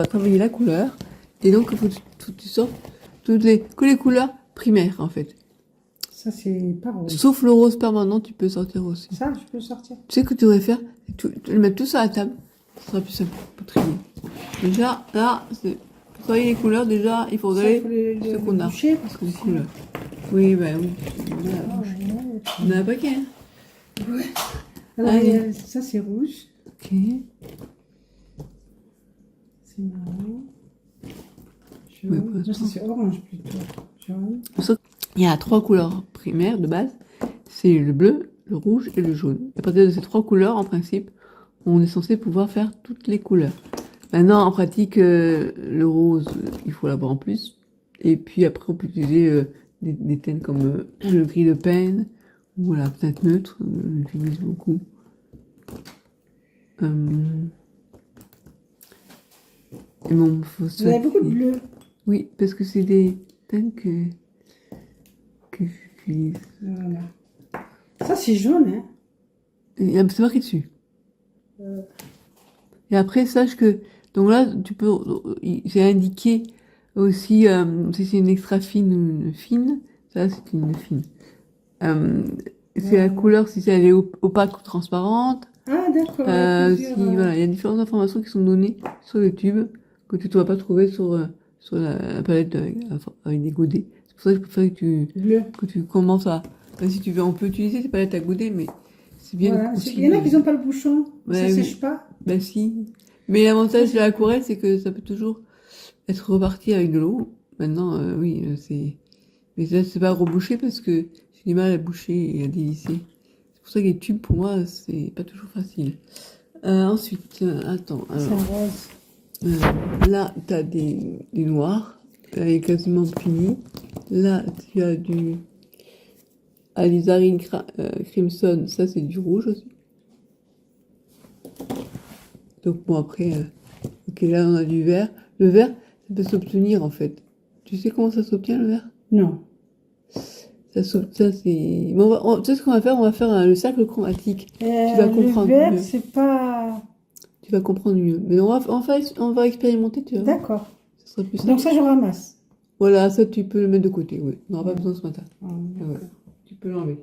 va travailler la couleur. Et donc, il faut que tu sortes que les couleurs primaires, en fait. Ça, c'est pas rose. Sauf le rose permanent, tu peux sortir aussi. Ça, je peux sortir. Tu sais ce que tu devrais faire? Le mettre tout sur la table. Ce sera plus simple pour trier. Déjà, là, pour travailler les couleurs, déjà, il faudrait ce qu'on a. Boucher, parce que Les couleurs. Oui, ben oui. On a un paquet. Hein. Ouais. Alors, ça, c'est rouge. Ok. C'est marron. Oui, Jaune. Non, ça, c'est orange plutôt. Jaune. Il y a 3 couleurs primaires de base. C'est le bleu, le rouge et le jaune. À partir de ces 3 couleurs, en principe, on est censé pouvoir faire toutes les couleurs. Maintenant, en pratique, le rose, il faut l'avoir en plus. Et puis après, on peut utiliser des teintes comme le gris de peine ou la teinte neutre. J'utilise beaucoup. Et mon Vous avez beaucoup de bleu. Oui, parce que c'est des teintes que j'utilise. Voilà. Ça, c'est jaune, hein. C'est marqué dessus. Et après, sache que, donc là, j'ai indiqué aussi si c'est une extra fine ou une fine. Ça, c'est une fine. C'est la couleur, si elle est opaque ou transparente. Ah, d'accord. Voilà, il y a différentes informations qui sont données sur le tube que tu ne vas pas trouver sur la palette avec des godets. C'est pour ça que je préfère que tu commences à. Enfin, si tu veux, on peut utiliser des palettes à godets, mais c'est bien Voilà. aussi. Il y en a qui n'ont pas le bouchon. Ouais, Ça oui. sèche pas. Ben si. Mais l'avantage de l'aquarelle, c'est que ça peut toujours être reparti avec de l'eau. Maintenant, oui, c'est. Mais là, c'est pas rebouché parce que j'ai du mal à boucher et à dévisser. C'est pour ça que les tubes, pour moi, c'est pas toujours facile. Ensuite, attends. C'est Alors, rose. là, tu as des noirs. Là, il est quasiment fini. Là, tu as du alizarin crimson. Ça, c'est du rouge aussi. Donc, bon, après, ok, là, on a du vert. Le vert, ça peut s'obtenir, en fait. Tu sais comment ça s'obtient, le vert? Non. Ça, c'est. Bon, tu sais ce qu'on va faire? On va faire le cercle chromatique. Tu vas comprendre le vert, mieux. c'est pas... Tu vas comprendre mieux. Mais on va expérimenter, tu vois. D'accord. Ça sera plus simple. Donc ça, je ramasse. Voilà, ça, tu peux le mettre de côté, oui. On n'aura pas besoin ce matin. Ah, Ouais. Tu peux l'enlever.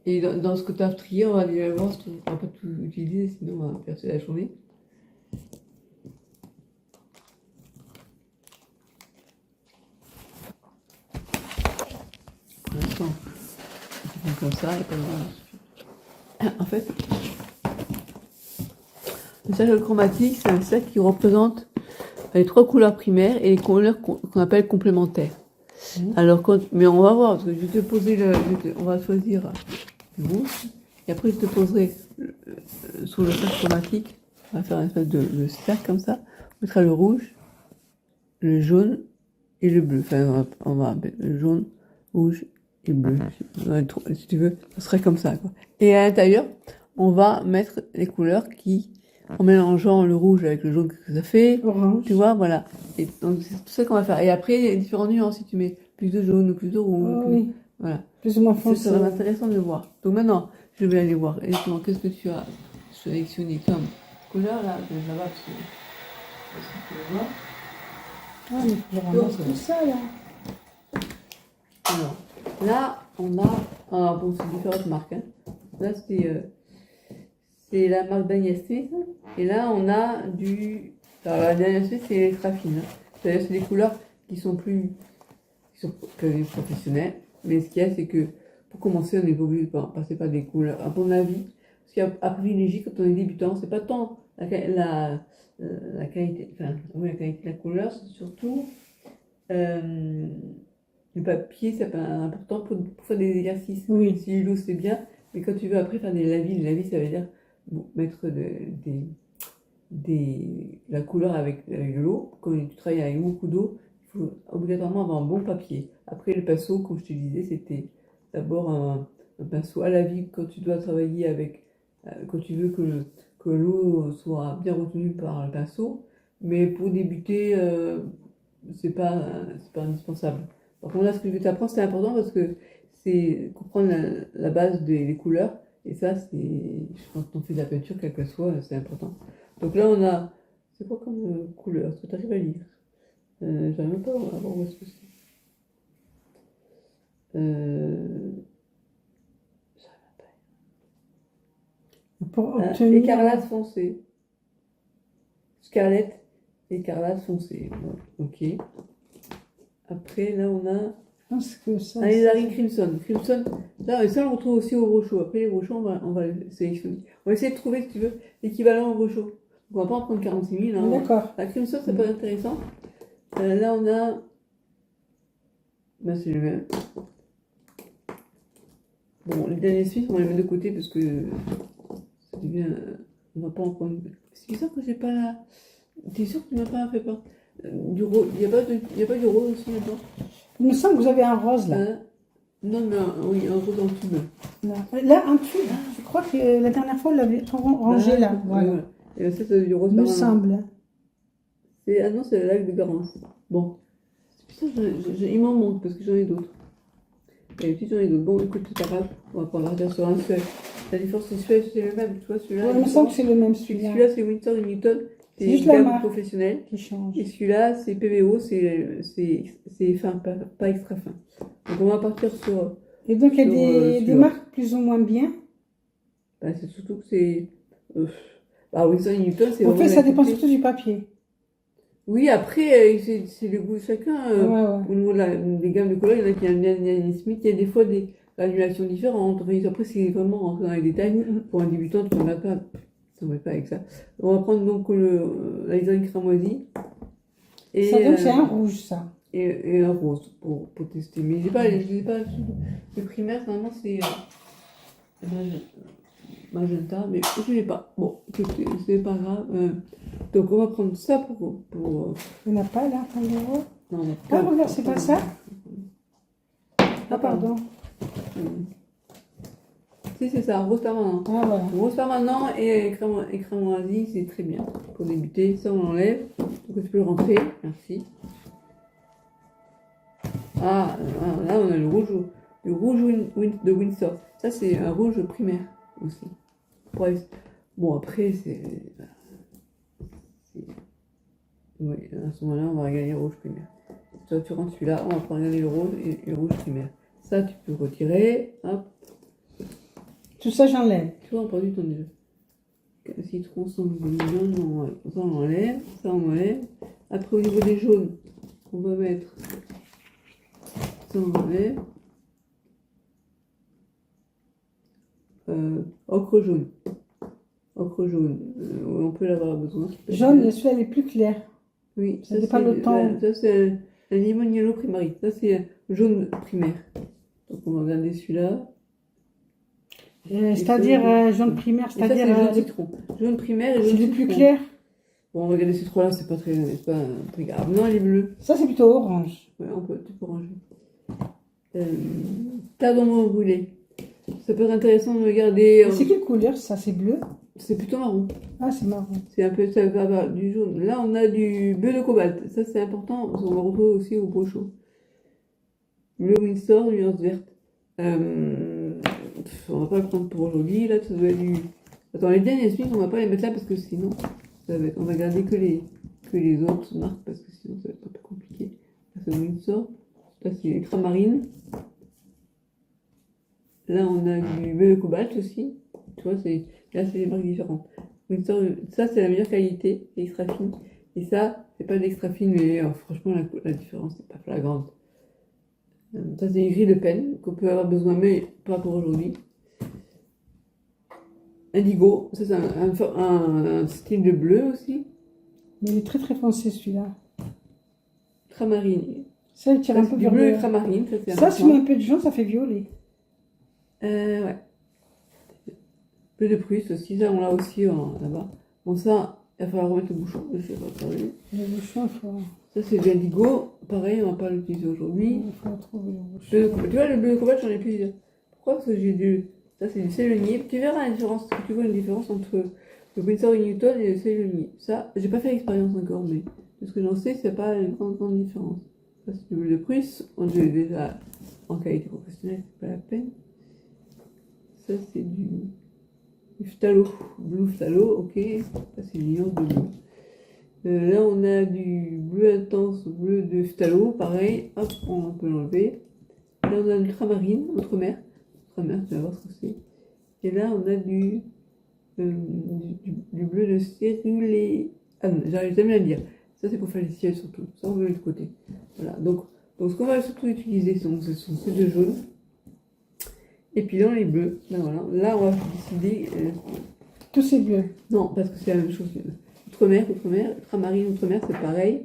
Et dans ce que tu as trié, on va déjà voir si on ne va pas tout utiliser, sinon on va passer la journée. Pour l'instant, tu fais comme ça, et pas besoin. En fait, le cercle chromatique, c'est un cercle qui représente les 3 couleurs primaires et les couleurs qu'on appelle complémentaires. Alors, mais on va voir, parce que je vais te poser on va choisir le rouge, et après je te poserai sur le cercle chromatique, on va faire un espèce de cercle comme ça, on mettra le rouge, le jaune et le bleu. Enfin, on va le jaune, rouge et bleu. Si tu veux, ce serait comme ça, quoi. Et à l'intérieur, on va mettre les couleurs en mélangeant le rouge avec le jaune que ça fait. Orange. Tu vois, voilà. Et donc, c'est tout ça qu'on va faire. Et après, il y a différentes nuances. Si tu mets plus de jaune ou plus de rouge. Oh, oui. Voilà. Plus ou moins foncé. Ça va être intéressant de le voir. Donc maintenant, je vais aller voir. Exactement, qu'est-ce que tu as sélectionné comme couleur là? Là-bas, parce que tu le vois. Ah, mais je ramasse tout ça, là. Alors, là, on a. Alors, bon, c'est différentes marques. Hein. Là, c'est la marque Daniel Smith. Et là, on a du. Alors, la Daniel Smith, c'est extra fine. Hein. C'est des couleurs qui sont plus professionnelles. Mais ce qu'il y a, c'est que pour commencer, on n'est pas obligé de passer par des couleurs. À mon avis, ce qu'il y a à privilégier quand on est débutant, c'est pas tant la qualité, enfin, oui, la qualité de la couleur, c'est surtout le papier, c'est pas important pour faire des exercices. Oui. Si l'eau c'est bien, mais quand tu veux après faire des lavis, ça veut dire mettre la couleur avec de l'eau. Quand tu travailles avec beaucoup d'eau, il faut obligatoirement avoir un bon papier. Après, le pinceau, comme je te disais, c'était d'abord un pinceau à la vie quand tu dois travailler avec, quand tu veux que l'eau soit bien retenue par le pinceau. Mais pour débuter, c'est pas indispensable. Par contre, là, ce que je vais t'apprendre, c'est important parce que c'est comprendre la base des couleurs. Et ça, quand on fait de la peinture, quelle qu'elle soit, c'est important. Donc là, on a C'est quoi comme couleur? Toi, t'arrives à lire? J'arrive même pas à voir où est-ce que c'est. J'arrive Pour pas. obtenir. Écarlate foncé. Scarlett, écarlate foncé. Bon, ok. Après, là, on a Je pense que ça. Alizari Crimson. Crimson, là, ça, on le retrouve aussi au brochot. Après, les brochots, on va les sélectionner. On va essayer de trouver, si tu veux, l'équivalent au brochot. On va pas en prendre 46 000. Hein. D'accord. La Crimson, ça peut être intéressant. Là, on a. Ben, c'est le même. Bon, les derniers suisses, on va les mettre de côté parce que ça devient. On va pas en prendre. C'est bizarre que j'ai pas la. T'es sûr que tu m'as pas fait pas du rose. Il n'y a pas du rose aussi là-dedans? Il me semble que vous avez un rose là. Non, mais oui, un rose en tube. Là, un tube. Je crois que la dernière fois, on l'avait rangé là. Voilà. Et ça, c'est du rose Il me permanent. semble. Ah non, c'est le lac de Garance. Bon. Putain, il m'en manque parce que j'en ai d'autres. Et puis j'en ai d'autres. Bon, écoute, c'est pas grave. On va prendre partir sur un seul. La différence, c'est celui-là, c'est le même. Tu vois, celui-là. Ouais, il me semble que c'est le même celui-là. Celui-là, c'est Winsor & Newton. C'est C'est juste une la gamme marque professionnelle. qui change. Et celui-là, c'est PVO, c'est fin, pas extra fin. Donc on va partir sur. Et donc, il y a des celui-là. marques plus ou moins bien. Bah, c'est surtout que c'est. Bah, Winsor & Newton, c'est En vraiment fait, ça dépend l'entité. surtout du papier. Oui, après, c'est le goût de chacun. Ouais. Au niveau des gammes de couleurs, il y en a qui aiment bien Nanny Smith, il y a des fois des granulations différentes. Enfin, après, c'est vraiment rentrer dans les détails. Pour un débutant, tu ne vas pas. Ça ne va pas avec ça. On va prendre donc la design cramoisi. Et, Ça donc, c'est un rouge, ça. et un rose pour tester. Mais je n'ai pas le primaire, normalement, c'est magenta, mais je ne l'ai pas. Bon, écoutez, c'est pas grave. Donc, on va prendre ça pour Il n'y en a pas là, attendez. non, on a Ah, pas- regarde, c'est pas ça? Ah, pardon. Si, c'est ça, rose permanent. Ah, voilà. Rose permanent et cramoisi, c'est très bien. Pour débuter, ça on l'enlève. Donc tu peux le rentrer, merci. Là on a le rouge de Windsor. Ça c'est un rouge primaire aussi. Bref. Bon après oui, à ce moment-là on va regarder le rouge primaire. Toi tu rentres celui-là, on va pas regarder le rose et le rouge primaire. Ça tu peux retirer, hop. Tout ça, j'enlève. Tu vois, on perd du temps déjà. Citron, sanglion, ça on enlève, ça on enlève. Après au niveau des jaunes, on va mettre ça on enlève. Ocre jaune. Ocre jaune, on peut l'avoir besoin. Jaune, celui-là, il est plus clair. Oui, Ça dépend le temps. Ça c'est un limon yellow primary. Ça c'est jaune primaire. Donc on va regarder celui-là. C'est-à-dire jaune primaire, Et ça c'est c'est-à-dire. jaune citron. Jaune primaire et jaune C'est le citron. plus clair. Bon, regardez ces trois-là, c'est pas très grave. Non, il est bleu. Ça, c'est plutôt orange. Ouais, tu peux ranger. Tardement brûlé. Ça peut être intéressant de regarder. C'est quelle couleur ça? C'est bleu? C'est plutôt marron. Ah, c'est marron. C'est un peu, ça va avoir du jaune. Là, on a du bleu de cobalt. Ça, c'est important. On va retrouver aussi au brochot. Bleu Windsor, nuance verte. On va pas le prendre pour aujourd'hui. Là, ça doit être du. Attends, les derniers Smith, on va pas les mettre là parce que sinon, on va garder que les autres marques parce que sinon, ça va être un peu compliqué. Ça, c'est Windsor. Là, c'est Cramarine. Là, on a du bleu de cobalt aussi. Tu vois, là, c'est des marques différentes. Windsor, ça, c'est la meilleure qualité, c'est extra fine. Et ça, c'est pas d'extra fine, mais franchement, la différence n'est pas flagrante. Ça, c'est une grille de peine qu'on peut avoir besoin, mais pas pour aujourd'hui. Indigo, ça, c'est un style de bleu aussi. Mais il est très très foncé celui-là. Tramarine. Ça, il tire un peu Du vers bleu et le. tramarine, ça, c'est Ça, si on important. met un peu de jaune, ça fait violet. Ouais. Bleu de Prusse aussi, ça, on l'a aussi là-bas. Bon, ça, il va falloir remettre le bouchon. Je sais pas, ça, oui. Le bouchon, il faut. Ça, c'est de l'indigo. Pareil, on va pas l'utiliser aujourd'hui. Il faut trouver le bouchon. Tu vois, le bleu de cobalt, j'en ai plusieurs. Pourquoi? Parce que j'ai du. Ça, c'est du célénier. Tu verras la différence. Tu vois une différence entre le Winsor & Newton et le célénier. Ça, j'ai pas fait l'expérience encore, mais de ce que j'en sais, c'est pas une grande différence. Ça, c'est du bleu de Prusse. On est déjà en qualité professionnelle, c'est pas la peine. Ça, c'est du phthalo. Blue phthalo, ok. Ça, c'est une nuance de bleu. Là, on a du bleu intense, bleu de phthalo, pareil. Hop, on peut l'enlever. Là, on a l'ultramarine, outre-mer. Outre-mer, tu vas voir ce que c'est. Et là, on a du bleu de cérulé. Ah non, j'arrive jamais à le dire. Ça, c'est pour faire les ciels surtout. Ça, on veut de côté. Voilà. Donc ce qu'on va surtout utiliser, ce sont ces deux jaunes. Et puis dans les bleus, là, voilà. Là, on va décider. Tous ces bleus. Non, parce que c'est la même chose. Outre-mer, ultramarine, outre-mer, c'est pareil.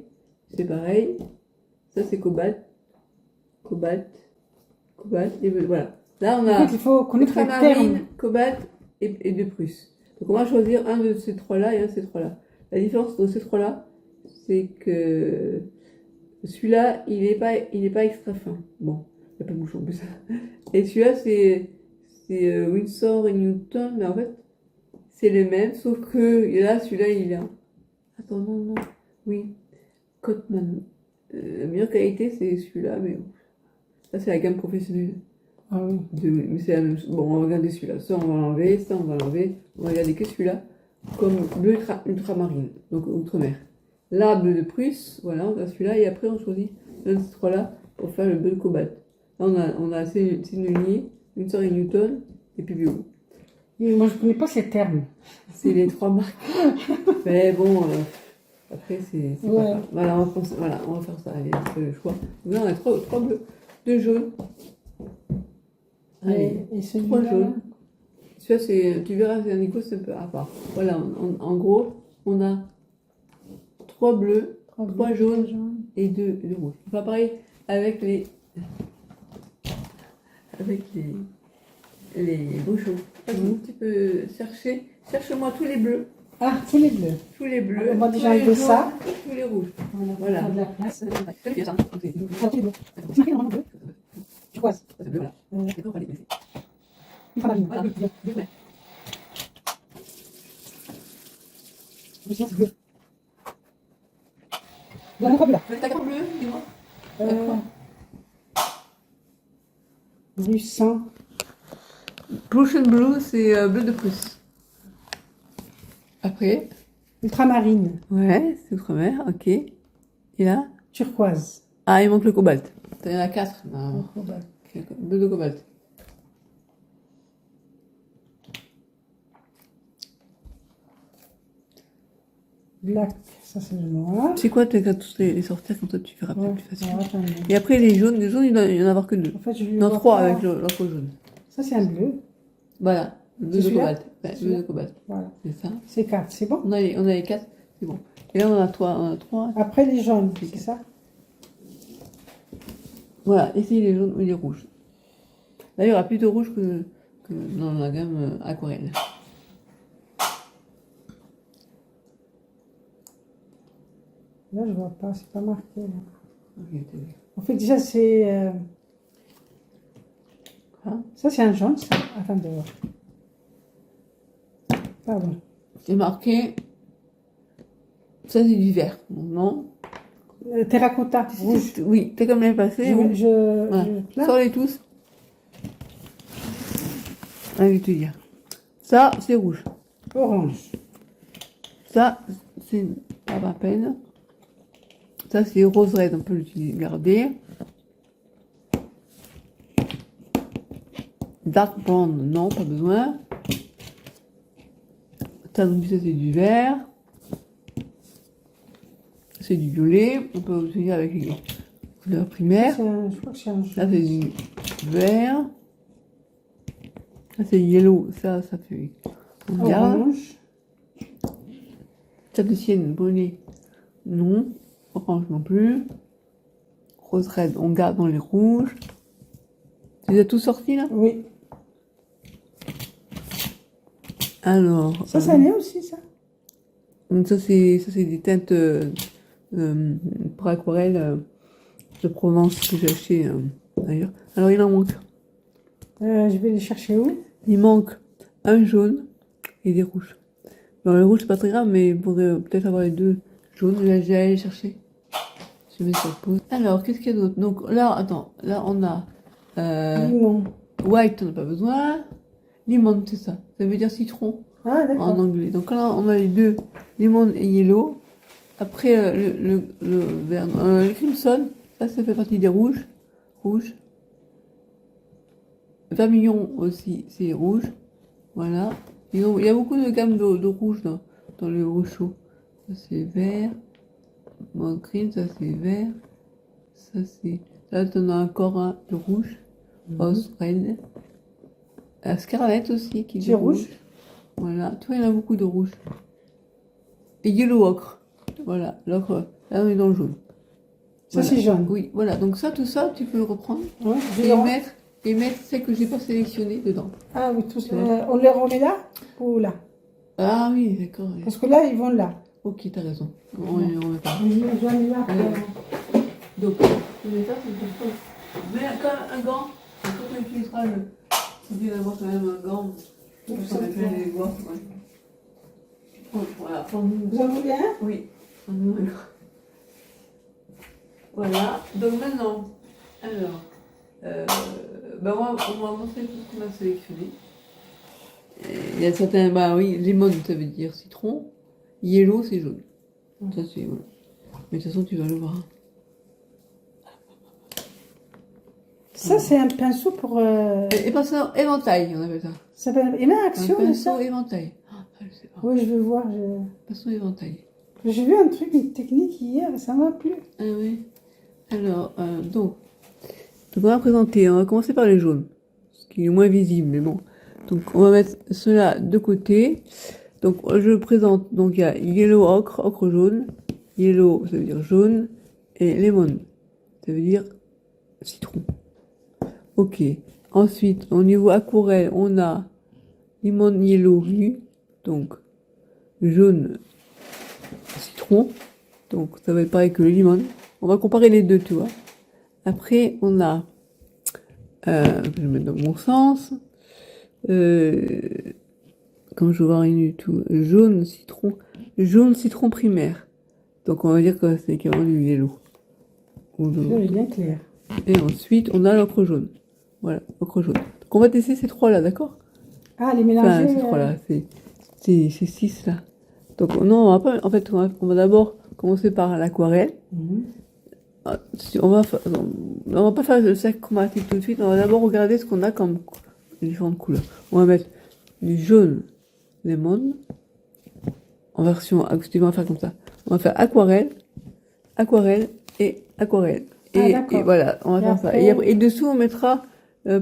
C'est pareil. Ça, c'est cobalt. Cobalt. Et voilà. Là, on a En fait, il faut connaître le terme. ultramarine, cobalt et de Prusse. Donc, on va choisir un de ces trois-là et un de ces trois-là. La différence entre ces trois-là, c'est que celui-là, il est pas extra fin. Bon, il n'y a pas de bouchon en plus. Et celui-là, c'est Winsor et Newton, mais en fait, c'est les mêmes, sauf que là, celui-là, il a. Attends, non. Oui. Cotman. La meilleure qualité, c'est celui-là, mais bon. Ça, c'est la gamme professionnelle. Ah oui. Mais c'est la même chose. Bon, on va regarder celui-là. Ça, on va l'enlever. Ça, on va l'enlever. On va regarder que celui-là. Comme bleu ultramarine, donc outre-mer. Là, bleu de Prusse. Voilà, on a celui-là. Et après, on choisit l'un de ces trois-là pour faire le bleu de cobalt. Là, on a Sennelier, Winsor et Newton, et puis Bio. Et moi, je ne connais pas ces termes. C'est les trois marques. Mais bon, après, c'est pas Ouais. grave. Voilà, on va faire ça. Allez, on fait le choix. Donc là, on a trois bleus, deux jaunes. Allez, Et celui-là, trois jaunes. Celui-là, tu verras, c'est un écho, c'est un peu à part. Voilà, en gros, on a trois bleus, trois jaunes et deux rouges. Enfin, pareil avec les bouchons. Tu peux chercher. Cherche-moi tous les bleus. Ah, tous les bleus. Tous les bleus. On va tous déjà les enlever jaunes, ça. tous les rouges. Voilà. Voilà. De la place. Ah, tous les bleus. Ah, tous les bleus. C'est marqué normalement bleu. Turquoise. C'est bleu, voilà. D'accord, allez, vas-y. Ultramarine. Voilà, Bleu. bleu. C'est bleu. Il y en a trois bleus là. T'as quatre bleus, dis-moi. Bleu sang. Prussian Blue, c'est bleu de Prusse. Après, Ultramarine. ouais, c'est outre-mer, ok. Et là, Turquoise. il manque le cobalt. Il y en a quatre. Non. Cobalt. Bleu de cobalt. Black. Ça, c'est le noir. C'est quoi, t'as tous les sortir comme ça, tu verras Ouais. plus facile. Alors, attendez. Et après, les jaunes, il doit y en avoir que deux. En fait, je lui Non, vois trois pas. avec l'autre jaune. Ça, c'est un bleu. Voilà, le bleu C'est de celui-là cobalt. Ouais, bleu Celui-là de cobalt. Voilà. C'est ça. C'est quatre. C'est bon. On a les quatre, c'est bon. Et là, on a trois. Après, les jaunes. C'est ça. Voilà, essayez les jaunes ou les rouges. Là, il y aura plus de rouge que dans la gamme aquarelle. Là, je vois pas. C'est pas marqué. Là. Ok, t'as vu. En fait, déjà, c'est. Hein? Ça, c'est un jaune. Ça. Attendez. voir. Pardon. C'est marqué. Ça, c'est du vert. Non? Terracotta. Rouge. Oui, t'es comme l'année passée. Oui. Voilà. Là. Sors-les tous. Je vais te dire. Ça, c'est rouge. Orange. Ça, c'est pas la peine. Ça, c'est rose red. On peut l'utiliser, garder. Dark brown, non, pas besoin. Ça, donc, ça, c'est du vert. C'est du violet. On peut obtenir avec les couleurs primaires. Je crois que c'est un Là, jaune. c'est du vert. Ça, c'est yellow. Ça fait. On garde. Orange. Ça de sienne, bonnet. Non. Orange non plus. Rose red, on garde dans les rouges. Tu les as tous sortis là? Oui. Alors. Ça, ça l'est aussi, ça. Donc ça c'est des teintes pour aquarelle de Provence que j'ai acheté d'ailleurs. Alors il en manque. Je vais les chercher où? Il manque un jaune et des rouges. Bon, les rouges c'est pas très grave, mais il faudrait peut-être avoir les deux jaunes. Là j'ai allé chercher. Je vais mettre sur pause. Alors qu'est-ce qu'il y a d'autre? Donc là, attends, là on a Limon. white, on n'a pas besoin. Lemon, c'est ça. Ça veut dire citron. Ah, En d'accord. anglais. Donc là, on a les deux, lemon et yellow. Après, le vert, le crimson, ça fait partie des rouges. Rouge. Vermillon aussi, c'est rouge. Voilà. Il y a beaucoup de gammes de rouge dans le rouge chaud. Ça, c'est vert. Crime, ça, c'est vert. Ça, c'est... Là, t'en as encore un de rouge. Rose, red. La scarlett aussi, qui est C'est rouge. Voilà. Tu vois, il y en a beaucoup de rouge. Et yellow ocre. Voilà. L'ocre, là, on est dans le jaune. Ça, Voilà. c'est jaune. Oui, voilà. Donc ça, tout ça, tu peux le reprendre. Ouais, Et mettre celles que j'ai pas sélectionnées dedans. Ah oui, tous, on les remet là ou là? Ah oui, d'accord. Oui. Parce que là, ils vont là. Ok, t'as raison. On met pas. J'en ai là. Donc, on met ça, c'est pour ça. Mais quand un gant, quand on utilisera c'est bien d'avoir quand même un gant pour mettre les doigts. Ouais. Voilà. Vous en voulez un? Oui. Voilà. Donc maintenant, alors, on va montrer tout ce qu'on a sélectionné. Il y a certains, bah oui, lemon, ça veut dire citron. Yellow, c'est jaune. Ça, c'est, voilà. Mais de toute façon, tu vas le voir. Ça, c'est un pinceau pour. Et pinceau éventail, on appelle ça. Ça s'appelle. Il y a une action Un de ça? pinceau éventail. Ah, je sais pas. Oui, je veux voir. Pinceau éventail. J'ai vu un truc, une technique hier, ça m'a plu. Ah oui. Alors, donc, on va présenter. On va commencer par les jaunes, ce qui est moins visible, mais bon. Donc, on va mettre cela de côté. Donc, je présente. Donc, il y a yellow ocre, ocre jaune. Yellow, ça veut dire jaune. Et lemon, ça veut dire citron. Ok. Ensuite, au niveau aquarelle, on a lemon yellow nu. Donc, jaune, citron. Donc, ça va être pareil que le limon. On va comparer les deux, tu vois. Après, on a, je vais le mettre dans mon sens. Quand je vois rien du tout, jaune citron primaire. Donc on va dire que c'est équivalent du yellow. C'est bien clair. Et ensuite on a l'ocre jaune. Voilà, l'ocre jaune. Donc on va tester ces trois là, d'accord? Ah, les mélanger. Enfin, ces trois là, ces six là. Donc non, on va pas. En fait, on va d'abord commencer par l'aquarelle. On va pas faire le sac chromatique tout de suite. On va d'abord regarder ce qu'on a comme différentes couleurs. On va mettre du jaune lemon en version. On va faire comme ça. On va faire aquarelle et aquarelle. Et voilà, on va faire ça. Et dessous, on mettra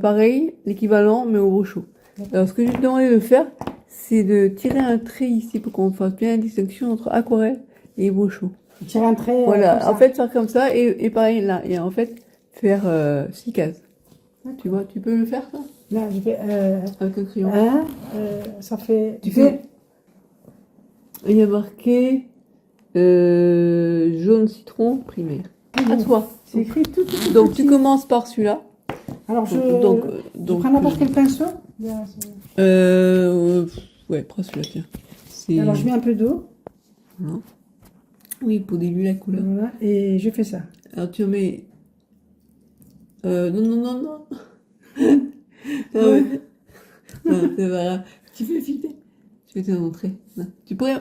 pareil, l'équivalent, mais au chaud. Alors, ce que je vais te demander de faire, c'est de tirer un trait ici pour qu'on fasse bien la distinction entre aquarelle et chaud. Tirer un trait. Voilà, en fait, faire comme ça et pareil là. Et en fait, faire 6 cases. Tu vois, tu peux le faire ça? Là, je vais. Avec un crayon. Ça fait. Tu fais. Il y a marqué jaune citron primaire. À toi. C'est écrit tout. Donc tu commences par celui-là. Alors je prends n'importe quel pinceau. Ouais, prends celui-là, tiens. Alors je mets un peu d'eau. Voilà. Oui, pour diluer la couleur. Voilà, et je fais ça. Alors tu mets. Non. Non, c'est vrai. Tu fais filter. Je vais te montrer.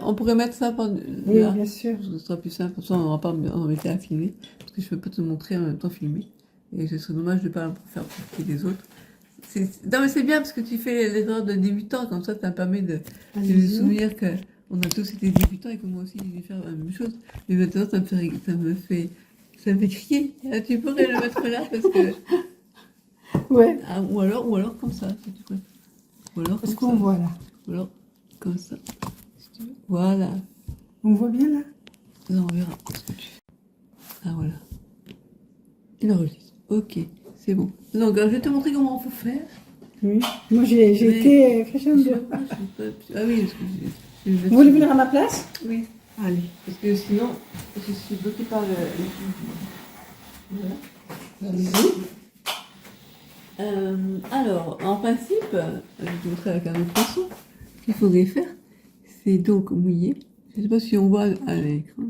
On pourrait mettre ça par Oui, là. bien sûr. Ce sera plus simple. Comme ça, on n'aura pas embêté à filmer. Parce que je ne peux pas te montrer en même temps filmer. Et ce serait dommage de ne pas faire profiter les autres. Non, mais c'est bien parce que tu fais l'erreur de débutant. Comme ça, ça permet de se souvenir qu'on a tous été débutants et que moi aussi, j'ai dû faire la même chose. Mais maintenant, ça me fait crier. Tu pourrais le mettre là parce que. Ouais. Ah, ou alors comme ça, si tu préfères. Ou alors Est-ce qu'on voit là? Ou alors comme ça, si tu veux. Voilà. On voit bien là? Là, on verra ce que tu fais. Ah, voilà. Il enregistre. Ok, c'est bon. Donc, je vais te montrer comment il faut faire. Oui. Moi, j'ai été crescendo. Ah oui, parce que Vous voulez venir à ma place? Oui. Allez. Parce que sinon, je suis bloquée par le. Voilà. Allez-y. Alors, en principe, je vais te montrer avec un autre pinceau. Ce qu'il faudrait faire, c'est donc mouiller. Je ne sais pas si on voit à l'écran.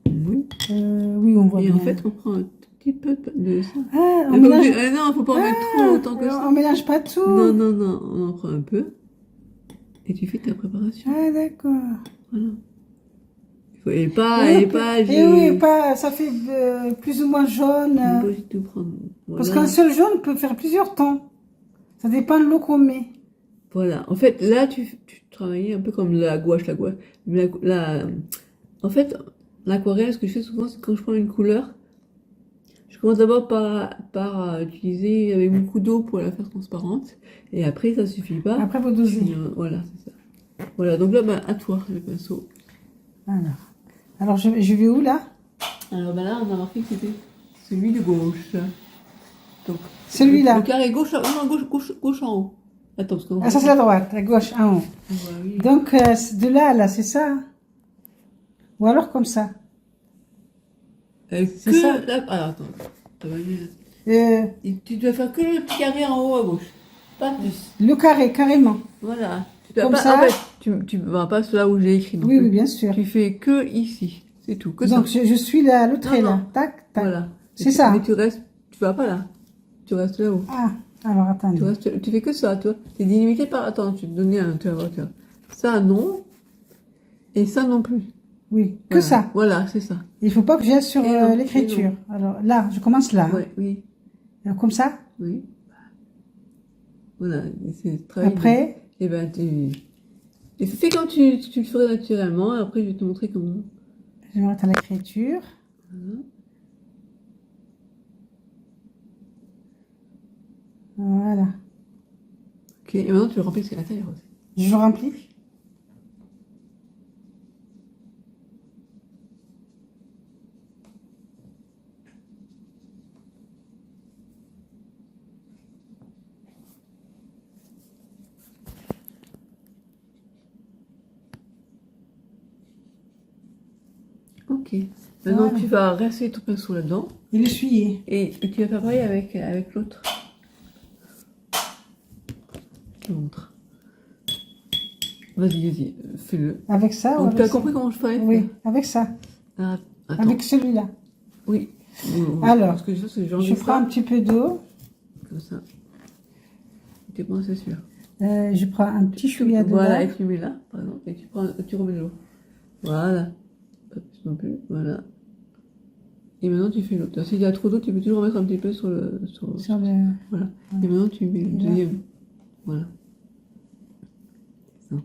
Oui. Oui, on voit et bien. En fait, on prend un tout petit peu de ça. Ah, on mélange... non, il ne faut pas en mettre trop autant que ça. On mélange pas tout. Non, on en prend un peu. Et tu fais ta préparation. Ah, d'accord. Voilà. Et pas, Oui, et pas, et oui, pas, ça fait plus ou moins jaune. On peut tout prendre. Parce Voilà. qu'un seul jaune peut faire plusieurs tons. Ça dépend de l'eau qu'on met. Voilà. En fait, là, tu travaillais un peu comme la gouache, la gouache. Mais en fait, l'aquarelle, ce que je fais souvent, c'est quand je prends une couleur, je commence d'abord par utiliser avec beaucoup d'eau pour la faire transparente. Et après, ça suffit pas. Après, vous dosez. Voilà, c'est ça. Voilà, donc là, bah, à toi, le pinceau. Alors je vais où là? Alors bah là, on a marqué que c'était celui de gauche. Donc, Celui-là. le carré gauche, non, gauche en haut. Attends, parce qu'on Ah, ça c'est la droite, la gauche, en haut. oui. Donc de là à là, c'est ça? Ou alors comme ça? C'est ça. Là, alors, attends, ça va mieux. Euh, Et tu dois faire que le petit carré en haut à gauche, pas plus. le carré, carrément. Voilà. Tu dois Comme pas, ça. en fait, tu vas pas là où j'ai écrit non Oui, plus. oui, bien sûr. Tu fais que ici, c'est tout, que Donc ça. je suis là, le trait Non, là. non. Tac, tac. Voilà. C'est ça. Mais tu restes, tu vas pas là. Tu restes là-haut. Ah, alors attendez. Tu fais que ça, tu vois. T'es délimité par. Attends, tu te donnais un. Tu vas voir, tu vois. Ça, non. Et ça non plus. Oui, que Voilà. ça. Voilà, c'est ça. Il faut pas que j'aille sur Et non, l'écriture. Alors là, je commence là. Ouais, oui. Alors, comme ça. Oui. Voilà. C'est travail. Après, Et ben, et fais comme tu le ferais naturellement. Et après, je vais te montrer comment. je vais mettre à l'écriture. Voilà. Ok, et maintenant, tu le remplis jusqu'à l'intérieur aussi. Je le remplis. Ok. Maintenant, Voilà. tu vas rincer ton pinceau là-dedans. Et l'essuyer. Et tu vas faire pareil avec l'autre. Je te montre. Vas-y, fais-le. Avec ça ou Donc, tu as avec ça? compris comment je fais? Oui, avec ça. Ah, attends. Avec celui-là. Oui. Alors, ce que je fais, c'est que je j'enlève prends un ça. petit peu d'eau. Comme ça. Tu prends, c'est sûr. Je prends un petit chouïa de Voilà, là. et tu mets là, par exemple, et tu remets de l'eau. Voilà. Pas plus non plus. Voilà. Et maintenant, tu fais l'autre. S'il y a trop d'eau, tu peux toujours mettre un petit peu sur le. Sur le... Voilà. Et maintenant, tu mets le deuxième. Voilà. Ça.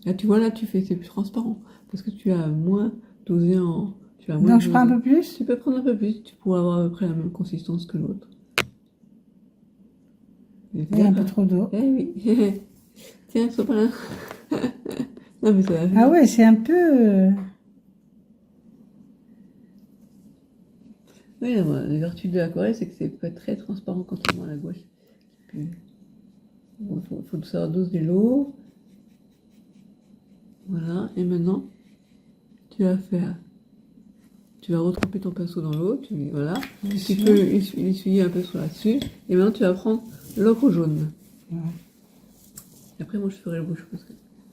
Là, tu vois, là, c'est plus transparent. Parce que tu as moins dosé en. Tu as moins Donc je dosé. prends un peu plus. Tu peux prendre un peu plus. Tu pourras avoir à peu près la même consistance que l'autre. Il y a un peu trop d'eau. Eh oui. Tiens, sois pas là. Non, mais ça va. Ah ouais, c'est un peu... Oui, non, la vertu de l'aquarelle, c'est que c'est pas très transparent quand on met à la gouache. Puis, bon, faut savoir doser l'eau. Voilà, et maintenant, tu vas retremper ton pinceau dans l'eau, voilà. Tu peux l'essuyer un peu sur là-dessus. Et maintenant, tu vas prendre l'ocre jaune. Ouais. Et après, moi, je ferai le bouche.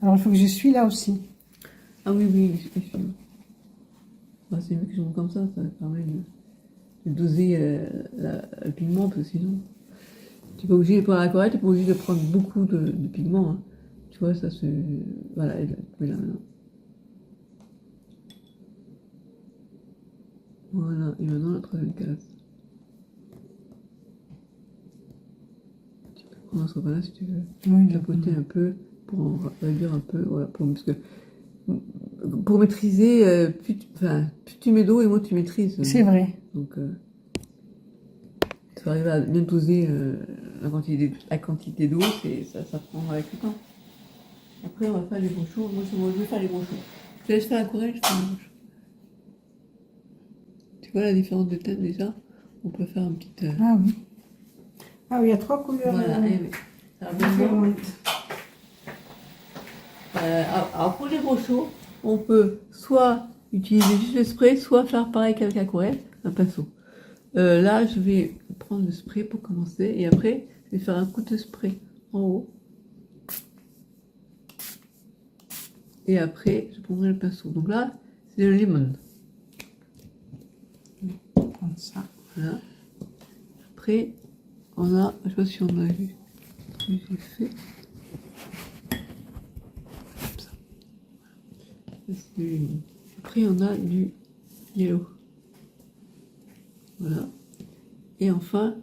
Alors il faut que je suis là aussi. Ah oui, essuie. Bah, c'est mieux que je monte comme ça permet de doser le pigment, parce que sinon, tu n'es pas obligé de prendre l'aquarelle, tu n'es pas obligé de prendre beaucoup de pigment. Hein. Tu vois, ça se. Voilà, elle est là maintenant. Voilà, et maintenant la troisième case. Tu peux prendre un sopalin si tu veux. Oui, Tapoter un peu pour en réduire un peu. Voilà, parce que pour maîtriser, plus tu mets d'eau et moins tu maîtrises. c'est vrai. Donc, tu vas arriver à bien doser la quantité d'eau, ça prend avec le temps. Après, on va faire les brochons. Moi, je vais faire les brochons. Je te laisse faire l'aquarelle, je fais les brochons. Tu vois la différence de teinte déjà? On peut faire un petit. Ah oui. Ah oui, il y a 3 couleurs. Voilà, et oui. Ça va bien. Alors pour les brochons, on peut soit utiliser juste le spray, soit faire pareil qu'avec l'aquarelle, un pinceau. Là, je vais prendre le spray pour commencer, et après, je vais faire un coup de spray en haut. Et après, je prendrai le pinceau. Donc là, c'est le lemon. Comme ça. Voilà. Après, on a, je sais pas si on a vu, j'ai fait. Comme ça. C'est du lemon. Après, on a du yellow. Voilà. Et enfin,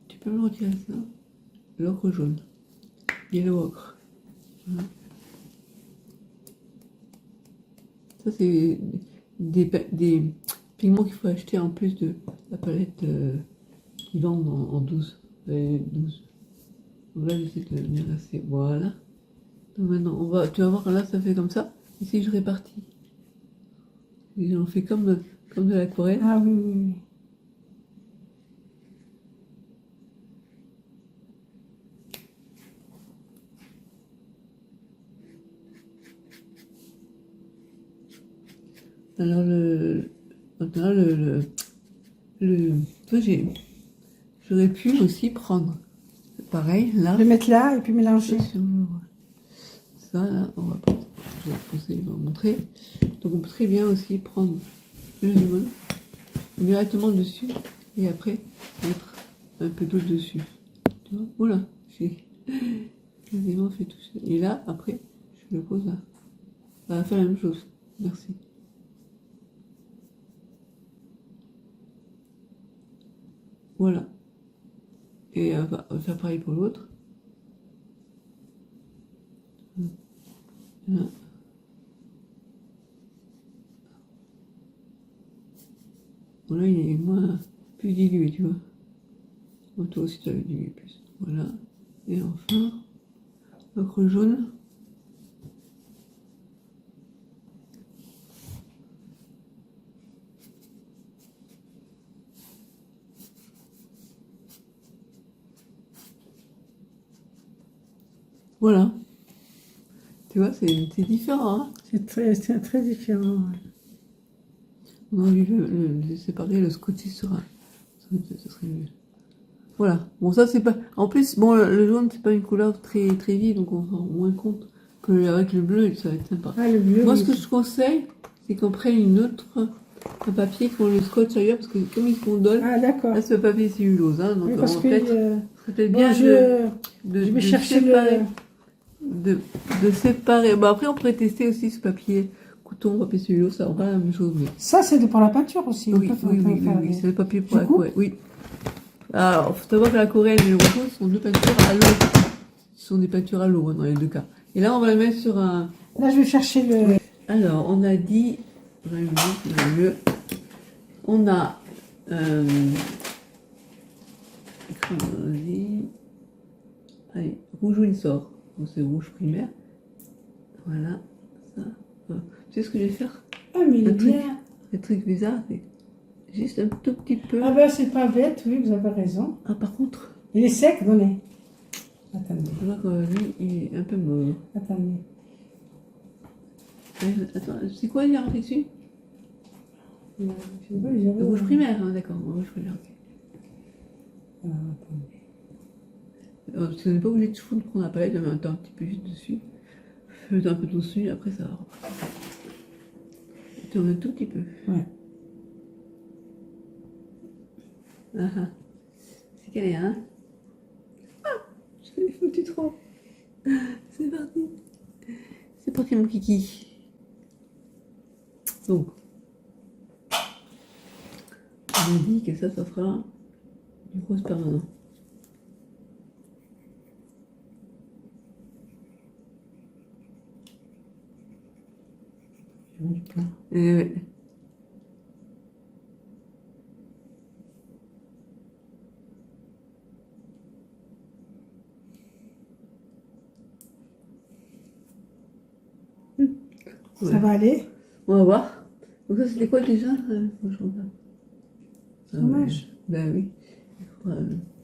tu peux me retirer ça. L'ocre jaune. Yellow ocre. Voilà. Ça, c'est des pigments qu'il faut acheter en plus de la palette qui vendent en 12. 12. Donc là, j'essaie de le bien assez. Voilà. Donc maintenant, tu vas voir, là, ça fait comme ça. Ici, je répartis. Et on fait comme de l'aquarelle. Ah oui, oui, oui. Alors, maintenant, toi, j'aurais pu aussi prendre, pareil, là. Le mettre là et puis mélanger. Ça, là, je vais poser, vous montrer. Donc, on peut très bien aussi prendre le limon directement dessus et après mettre un peu d'eau dessus. Tu vois, voilà, j'ai quasiment fait tout ça. Et là, après, je le pose là. Ça va faire la même chose. Merci. Voilà. Et on va faire pareil pour l'autre. Là. Bon, là, il est plus dilué, tu vois. Bon, toi aussi, tu as dilué plus. Voilà. Et enfin, l'ocre jaune. Voilà. Tu vois, c'est différent. Hein, C'est très différent. Ouais. on a envie de séparer, le scotcher sera. Ça serait mieux. Voilà. Bon, ça, c'est pas. En plus, bon, le jaune, c'est pas une couleur très, très vive, donc on s'en rend moins compte qu'avec le bleu, ça va être sympa. Ah, le bleu. Moi, oui. ce que je conseille, c'est qu'on prenne un papier qu'on le scotche ailleurs, parce que comme ils se condolent, Ah, d'accord. là, c'est le papier cellulose. Hein, donc, Oui, parce on que peut-être. Ça fait bon, bien je vais de chercher séparer. le. De séparer. Bon, après, on pourrait tester aussi ce papier coton, papier cellulose, ça aura la même chose. Mais... Ça, c'est pour la peinture aussi. Oui, On peut faire des- c'est le papier pour Du coup l'aquarelle. Oui. Alors, faut savoir que l'aquarelle et le rougeau sont deux peintures à l'eau. Ce sont des peintures à l'eau hein, dans les deux cas. Et là, on va la mettre sur un. Là, je vais chercher le. Alors, on a dit. Mieux. On a. Allez, rouge Windsor. Donc, c'est rouge primaire. Voilà. Ça. Tu sais ce que je vais faire? Ah, mais il est Un truc. bien. Le truc bizarre, c'est juste un tout petit peu. Ah, ben, c'est pas bête, oui, vous avez raison. Ah, par contre, Il est sec, donnez. Attendez. je vois que lui, il est un peu mauve. Attendez. Attends, c'est quoi il y a rentré dessus? Je sais pas, j'avais- Le rouge primaire, hein, d'accord, le rouge primaire. Ok. Alors, attendez. Parce qu'on n'est pas obligé de foutre prendre la palette, mais un petit peu juste dessus. Fais un peu dessus, après ça va. Tu en mets un tout petit peu. Ouais. Ah ah. C'est qu'elle est, hein? Ah! Je l'ai foutu trop. C'est parti. C'est parti, mon kiki. Donc, on dit que ça fera du rose permanent. Du plat. Ouais. Ça va aller? On va voir. Donc ça c'était quoi déjà moi, je regarde. Dommage. Ben oui.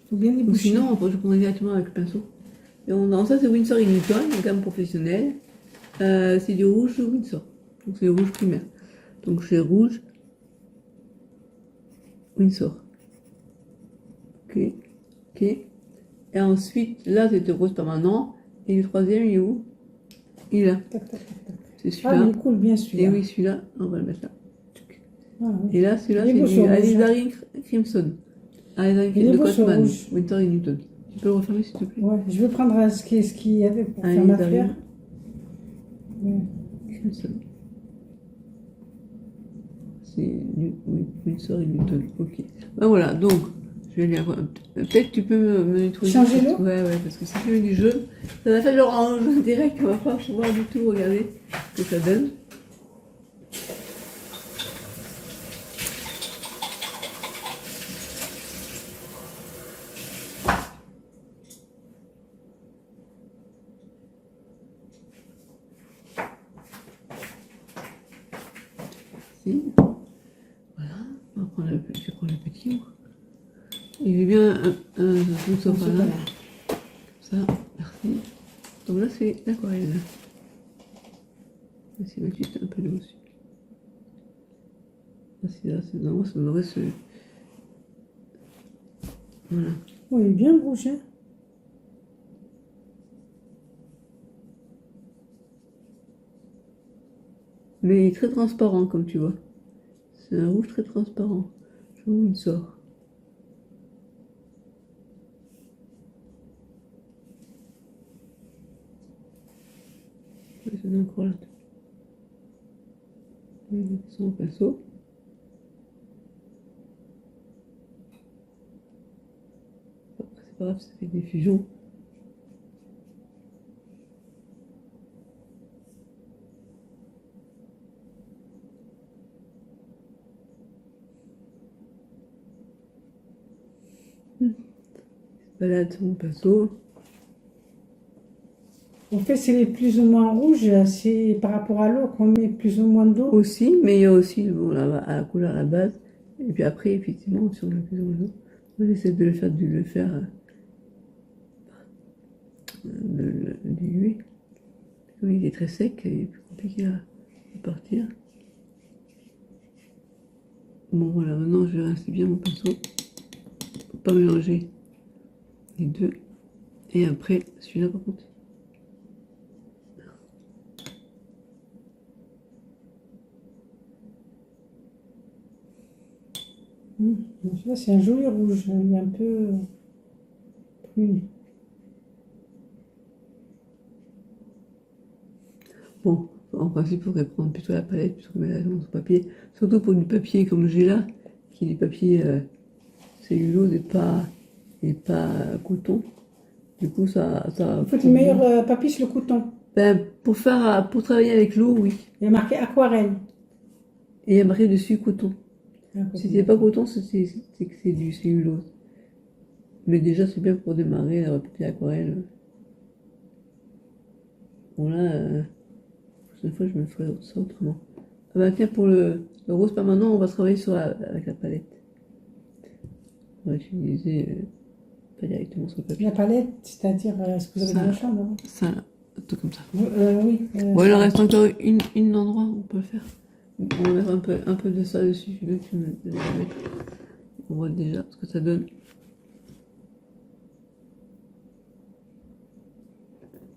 Faut bien les Ou boucher. sinon, je prendrais directement avec le pinceau. Et ça c'est Winsor et Newton, une gamme professionnelle. C'est du rouge Winsor. Donc c'est le rouge primaire. Donc c'est rouge Winsor. Ok. Ok. Et ensuite, là c'était rose permanent. Et le troisième, il est où? Il est là. Tac, tac, tac, tac. C'est Ah, celui-là. mais il coule bien celui-là. Et oui, celui-là, on va le mettre là. Ah, oui. Et là, celui-là, Il est c'est beau, du ce rouge, Alizari Crimson. Alizari Il est de beau, ce Cotman, rouge. Winter et Newton. Tu peux le refermer s'il te plaît? Ouais, je vais prendre ce qu'il y avait pour faire ma Alizari fleur. Ouais. Crimson. c'est une sœur et Newton. Ok. Ben voilà, donc, je vais aller avoir. Peut-être tu peux me nettoyer. Changer l'eau. Ouais, parce que si tu mets du jaune, ça va faire l'orange direct, on va pas pouvoir du tout regarder ce que ça donne. Voilà, on va prendre je prends le petit mot. Il est bien un tout ça par là. Ça, merci. Donc là c'est l'aquarelle. On va essayer de mettre juste un peu d'eau dessus. Là, c'est non, ça devrait se. Voilà. Oui, il est bien rouge, hein. Mais il est très transparent comme tu vois. C'est un rouge très transparent. Je vois où il sort. J'en ai encore là. Je vais mettre ça en pinceau. C'est pas grave, ça fait des fusions. Il se balade sur mon pinceau. En fait, c'est les plus ou moins rouges, c'est par rapport à l'eau qu'on met plus ou moins d'eau. Aussi, mais il y a aussi bon, à la couleur à la base. Et puis après, effectivement, si on a plus ou moins d'eau, moi j'essaie de le faire de diluer. Comme il est très sec, il est plus compliqué à partir. Bon voilà, maintenant je vais rincer bien mon pinceau pour pas mélanger les deux. Et après, celui-là par contre. Tu vois, c'est un joli rouge, il est un peu prune. Bon, en principe, il faudrait prendre plutôt la palette plutôt que mettre sur papier. Surtout pour du papier comme j'ai là, qui est du papier cellulose et pas coton. Du coup, ça. En fait, le meilleur papier, c'est le coton. Ben, pour travailler avec l'eau, oui. Il y a marqué aquarelle. Et il y a marqué dessus coton. Ah, Si c'est pas coton, c'est que c'est du cellulose. Mais déjà, c'est bien pour démarrer la papier aquarelle. Bon, là, la prochaine fois, je me ferai ça autrement. Ah ben, tiens, pour le rose permanent, on va travailler avec la palette. On va utiliser pas directement sur le papier. La palette, c'est-à-dire ce que vous avez Ça. dans la chambre. Hein. Ça, là, tout comme ça. Oui. Bon, il en reste encore une endroit où on peut le faire. On va mettre un peu de ça dessus. Je veux que tu me le mettes. On voit déjà ce que ça donne.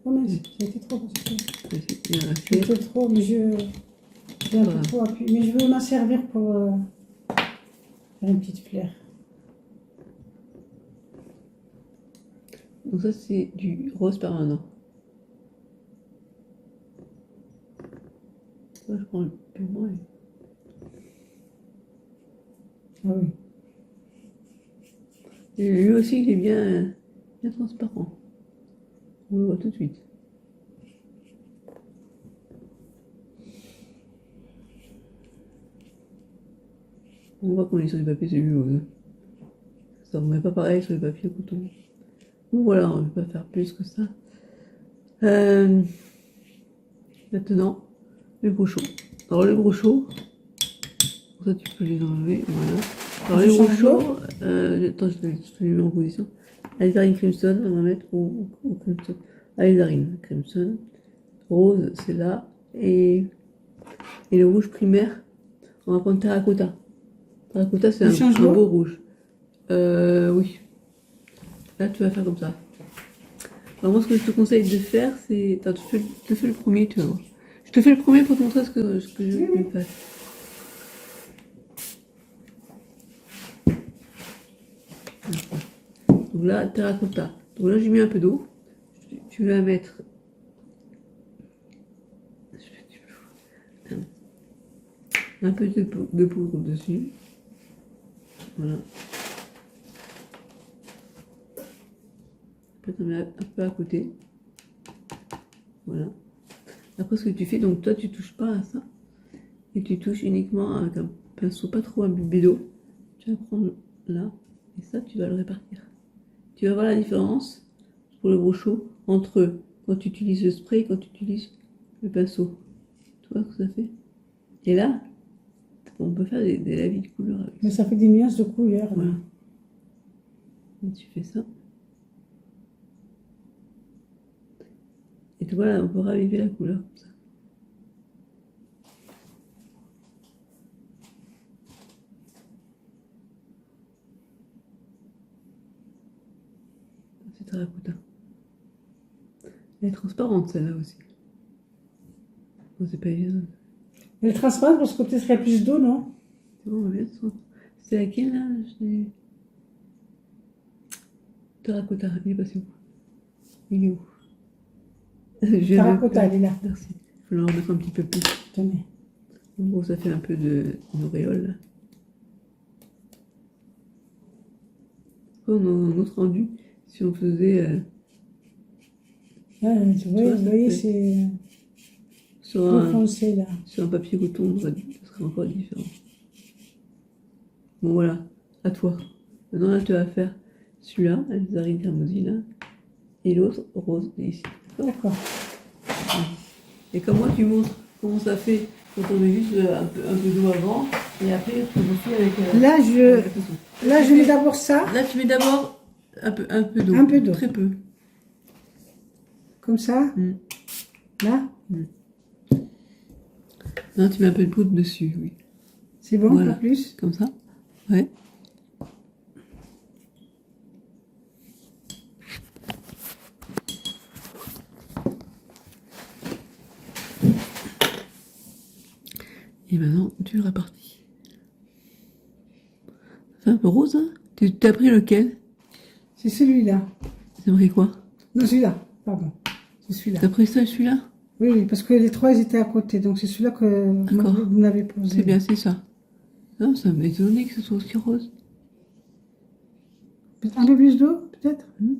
Oh mince, c'était trop. Il en restait. C'était trop, mais j'ai un peu trop appuyé. Mais je veux m'en servir pour faire une petite fleur. Donc ça, c'est du rose permanent. Ça, je prends le pigment. Ah oui. Et lui aussi, il est bien transparent. On le voit tout de suite. On voit qu'on est sur du papier cellulose. Ça ne remet pas pareil sur les papiers coton. Bon voilà, on ne va pas faire plus que ça. Maintenant, les brochaux. Alors les brochaux, ça tu peux les enlever, voilà. Alors les brochaux, attends, je te les mets en position. Alizarin Crimson, on va mettre au Crimson. Alizarin Crimson, rose, c'est là. Et le rouge primaire, on va prendre Terracotta. Terracotta, c'est un beau rouge. Oui. Là, tu vas faire comme ça. Alors moi, ce que je te conseille de faire, c'est... Attends, je te fais le premier, tu vas voir. Je te fais le premier pour te montrer ce que je vais faire. Donc là, terracotta. Donc là, j'ai mis un peu d'eau. Tu vas mettre... un peu de poudre dessus. Voilà. Après, tu en mets un peu à côté. Voilà. Après, ce que tu fais, donc toi, tu touches pas à ça. Et tu touches uniquement avec un pinceau pas trop imbibé d'eau. Tu vas prendre là. Et ça, tu vas le répartir. Tu vas voir la différence pour le gros chaud entre quand tu utilises le spray et quand tu utilises le pinceau. Tu vois ce que ça fait? Et là, on peut faire des lavis de couleurs avec Mais ça. ça fait des nuances de couleurs. Voilà. Et tu fais ça. Et tu vois, là, on peut raviver la couleur comme ça. C'est terracotta. Elle est transparente, celle-là aussi. Bon, c'est pas évident. Elle est transparente parce que côté serait plus d'eau, non? C'est bon, on va bien se... C'est laquelle, là? Terracotta, il est passé où? Il est où? Terracotta, elle est là. Merci. Il faut en remettre un petit peu plus. Tenez. En gros, ça fait un peu une auréole, là. Comme un autre rendu, si on faisait Ouais, tu vois, ça vous voyez, fait- c'est sur bleu un, foncé, là. sur un papier coton, ça serait encore différent. Bon, voilà, à toi. Maintenant, là, tu vas faire celui-là, Alizarine Hermosina, et l'autre, rose, ici. D'accord. Et comme moi, tu montres comment ça fait quand on met juste un peu d'eau avant, et après, tu refais avec... Là, je mets d'abord ça, Là, tu mets d'abord un peu d'eau. Un peu d'eau. Très peu. comme ça. Mm. Là, Non, tu mets un peu de poudre dessus, oui. c'est bon, Voilà. pas plus. Comme ça. Ouais. Et maintenant, tu le répartis. Ça fait un peu rose, hein? Tu t'as pris lequel? C'est celui-là. T'as pris quoi? Non, celui-là, pardon. C'est celui-là. T'as pris ça, celui-là? Oui, oui, parce que les trois, ils étaient à côté. Donc, c'est celui-là que D'accord. vous m'avez posé. C'est bien, c'est ça. Non, ça m'étonne que ce soit aussi rose. Un peu plus d'eau, peut-être. Oui,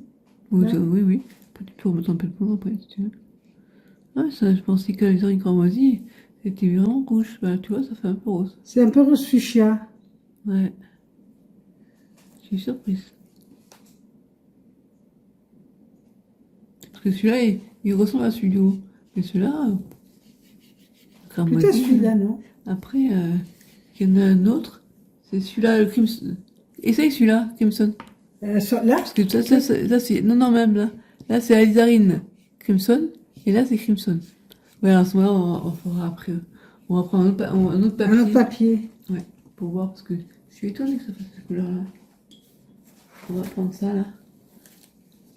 Ouais. oui, oui. Tu peux remettre un peu de poudre après, si tu veux. Ah, ça, je pensais que les oreilles cramoisies, c'était vraiment rouge. Bah, tu vois, ça fait un peu rose. C'est un peu rose fuchsia. Ouais. Je suis surprise. Parce que celui-là, il ressemble à celui du haut. Et celui-là, cramoisi. Peut-être celui-là, non? Après, il y en a un autre. C'est celui-là, le Crimson. Essaye celui-là, Crimson. Là, Parce que ça, c'est... Non, non, même là. Là, c'est Alizarine Crimson. Et là, c'est Crimson. Ouais, alors à ce moment-là, on fera après. On va prendre un autre papier. un autre papier. Ouais, pour voir. Parce que je suis étonnée que ça fasse cette couleur-là. On va prendre ça, là.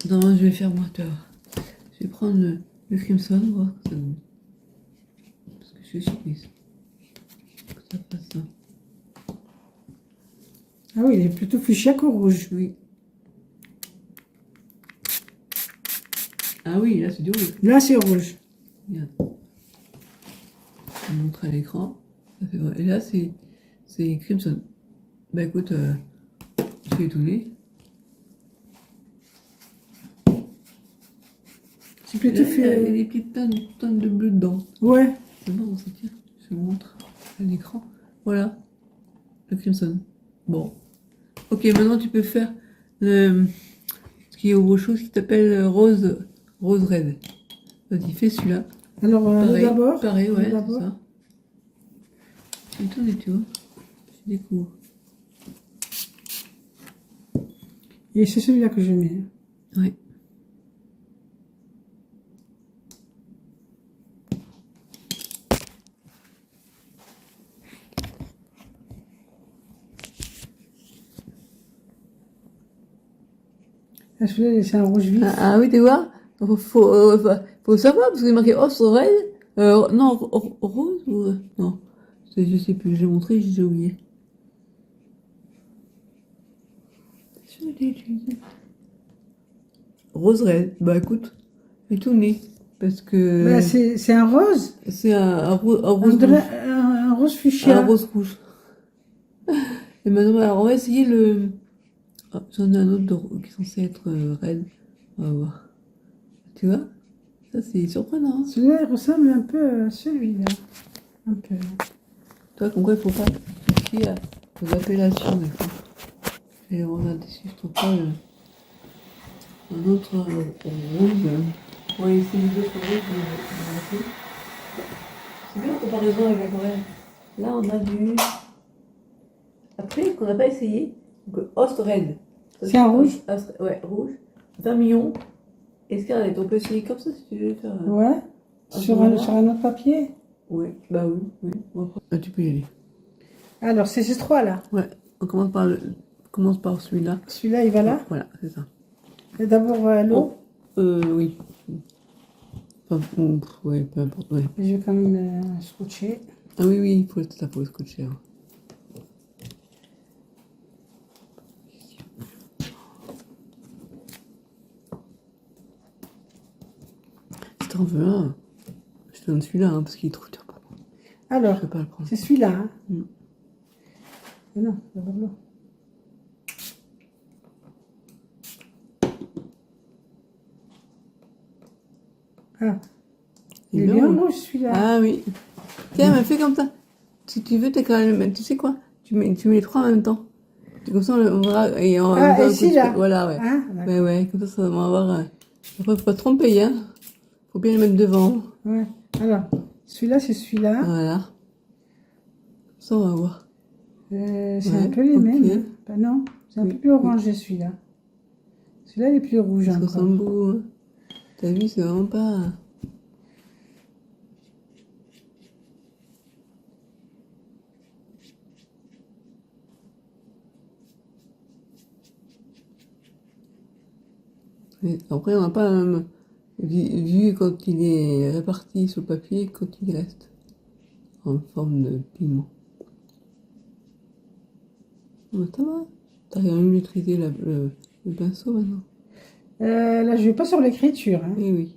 Non, je vais faire moi, tu vas voir. Je vais prendre le Crimson, voir ce que ça donne. Parce que je suis surprise. Que ça fasse ça. Ah oui, il est plutôt fuchsia que rouge. Oui. Ah oui, là, c'est du rouge. Là, c'est rouge. Regarde. Je vous montre à l'écran. Ça fait vrai. Et là, c'est Crimson. Bah écoute, je suis étonnée. C'est Là, plutôt il y a des petites tonnes de bleu dedans. Ouais. C'est marrant, ça tient. Je vous montre à l'écran. Voilà. Le Crimson. Bon. Ok, maintenant tu peux faire ce qui est autre chose qui t'appelle Rose Red. Vas-y, fais celui-là. Alors, Pareil, d'abord. pareil, ouais, c'est D'abord. ça. Je suis étonnée, tu vois. Je découvre. Et c'est celui-là que je mets. Ouais. Là, celui-là, c'est un rouge vif. Ah oui, tu vois, faut savoir, parce qu'il est marqué Rose Red. Non, rose ou... Non, je sais plus, j'ai montré, j'ai oublié. Rose Red, bah écoute, j'ai tout mis. Parce que Bah, c'est un rose. c'est un rose Un, rouge. un rose fuchsia. Un rose rouge. Et maintenant, alors on va essayer le... Oh, j'en ai un autre qui est censé être raide. On va voir. Tu vois? Ça, c'est surprenant. Hein. Celui-là, il ressemble un peu à celui-là. Un peu. Tu vois, comme quoi, il ne faut pas se fier aux appellations des fois. Et on a des si je trouve pas un autre rouge. On va essayer d'autres rouges. C'est bien en comparaison avec la Corée. Là, on a du... Après, qu'on n'a pas essayé, donc Ost Red. C'est un rouge? Ouais, rouge. Vermillon. Escarlate. On peut essayer comme ça si tu veux faire. Ouais. Sur un autre papier? Oui, bah oui, oui. Ah, tu peux y aller. Alors, c'est ces trois-là. Ouais, on commence par celui-là. Celui-là, il va là? Voilà, c'est ça. Et d'abord l'eau? Oui. Enfin, ouais, peu importe, ouais. Je vais quand même scotcher. Ah oui, oui, ça faut le scotcher. Hein. Si t'en veux un, je te donne celui-là, hein, parce qu'il est trop dur pour moi. Alors, Je peux pas le prendre. c'est celui-là. Hein. Mm. Mais non, d'abord l'eau. Ah, il est bien rouge celui-là. Ah oui. Tiens, mais fais comme ça. Si tu veux, t'as quand même. Tu sais quoi? Tu mets les trois en même temps. Comme ça, on verra. Et on Ah, ici, là. Voilà, ouais. Hein, ouais, comme ça va avoir. Après, faut pas te tromper, hein. Faut bien les mettre devant. ouais. Alors, celui-là, c'est celui-là. Voilà. Ça, on va voir. C'est un peu les mêmes. Hein. Ben non, c'est un peu plus orangé celui-là. Celui-là, il est plus rouge Ça encore. ressemble beau. Hein. T'as vu, c'est vraiment pas. Et après, on n'a pas vu quand il est réparti sur le papier, quand il reste en forme de piment. Oh, ça va. T'arrives à mieux maîtriser le pinceau maintenant. Là, je vais pas sur l'écriture. Hein. Eh oui.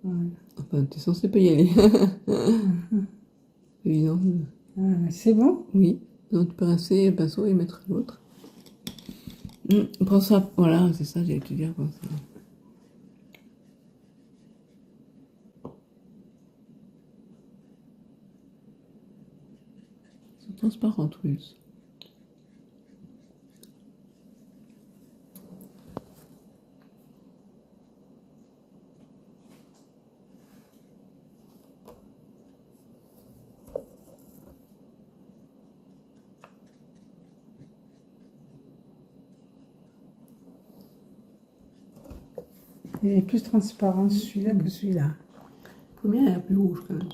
Voilà. Enfin, t'es censé pas y aller. Évidemment. C'est bon? Oui. Donc, tu peux rincer le pinceau et mettre l'autre. Prends ça. Voilà, c'est ça, j'allais te dire. Prends ça. C'est transparent, en plus. Il est plus transparent celui-là que celui-là. Le premier est plus rouge quand même.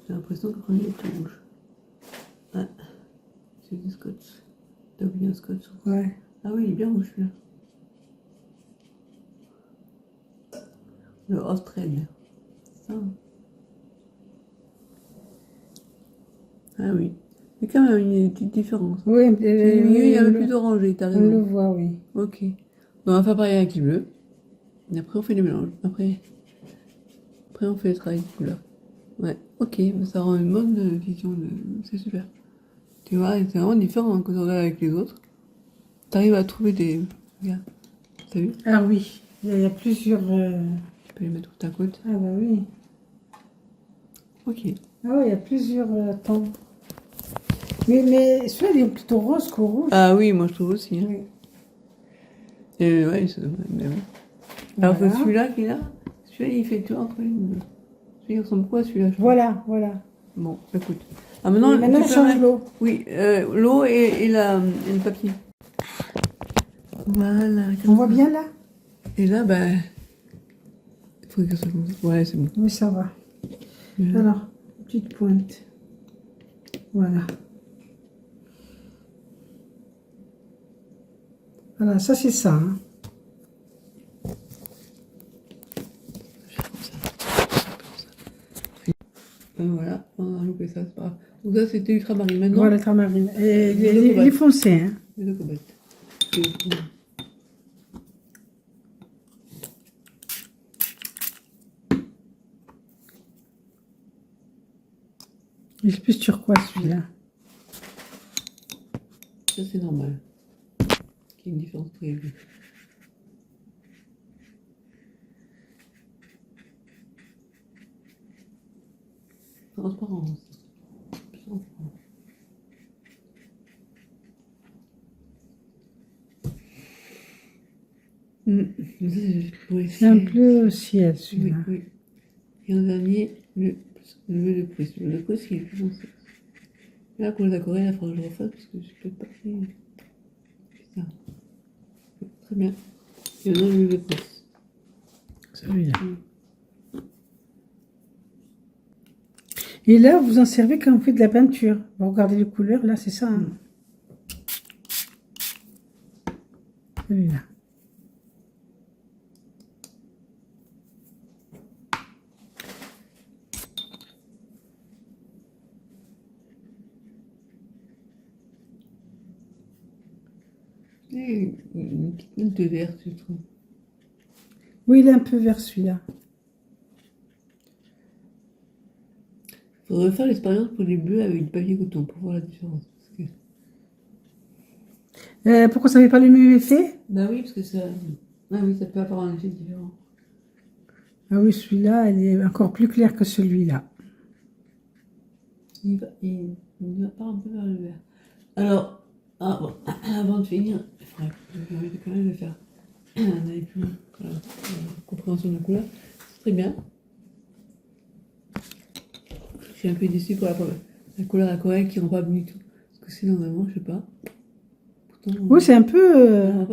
J'ai l'impression que le premier est plus rouge. Ouais. C'est du scotch. T'as oublié un scotch. Ouais. Ah oui, il est bien rouge celui-là. Le Australia. C'est ça. Ah oui. Mais quand même, il y a une petite différence. Oui, Le milieu, il y a un peu plus orangé, t'as on le raison. voit, oui. Ok. Donc, on va faire pareil avec le bleu. Et après, on fait les mélanges. Après on fait le travail de couleur. Ouais, ok. Mais ça rend une bonne vision. C'est super. Tu vois, c'est vraiment différent quand on regarde avec les autres. T'arrives à trouver des... Regarde. T'as vu? Ah oui, il y a plusieurs... Tu peux les mettre tout à côté. Ah bah oui. Ok. Ah oui, il y a plusieurs tons. Mais celui-là, il est plutôt rose qu'au rouge. Ah oui, moi je trouve aussi. Hein. Oui. Et ouais, mais oui. Alors Voilà. que celui-là qu'il a, celui-là il fait tout entre les deux. Celui-là ressemble quoi celui-là? Voilà, voilà. Bon, écoute. Ah, maintenant, Et maintenant, tu je peux change mettre- l'eau. Oui, l'eau et le papier. Voilà. On voit bien là? Et là, ben. Il faudrait que ça commence. Ouais, c'est bon. Oui, ça va. Voilà. Alors, petite pointe. Voilà. Voilà, ça c'est ça. Hein. Voilà, on a loupé ça, c'est pas grave. Donc ça, c'était ultramarine. Maintenant, Voilà, ultramarine. Et Les il cobates. est foncé. Hein. les deux cobates. Il est plus turquoise celui-là. Ça, c'est normal. Il y a une différence très élevée. Transparent aussi. Transparent. C'est un bleu ciel Oui, celui-là. oui. Et en dernier, le bleu de Prusse. Le bleu de Prusse, il est plus foncé. Là, pour les aquarelles, il faudra que je refasse parce que je peux pas fait. Putain. Très bien. Et maintenant, le bleu de Prusse. Celui-là. Et là, vous en servez quand vous faites de la peinture. Vous regardez les couleurs, là, c'est ça. Hein. Celui-là. Et une petite note de vert, je trouve. Oui, il est un peu vert celui-là. Il faudrait faire l'expérience pour les bleus avec du papier coton pour voir la différence. Parce que... Pourquoi ça n'avait pas le même effet? Bah oui, parce que ça... Ah oui, ça peut avoir un effet différent. Ah oui, celui-là, il est encore plus clair que celui-là. Il va pas un peu vers le vert. Alors, avant de finir, j'ai envie de quand même le faire un œil plus compréhension de la couleur. C'est très bien. Je suis un peu déçue pour la couleur aquarelle qui rend pas du tout. Parce que c'est normalement, je sais pas. Pourtant, Oui, c'est un peu... en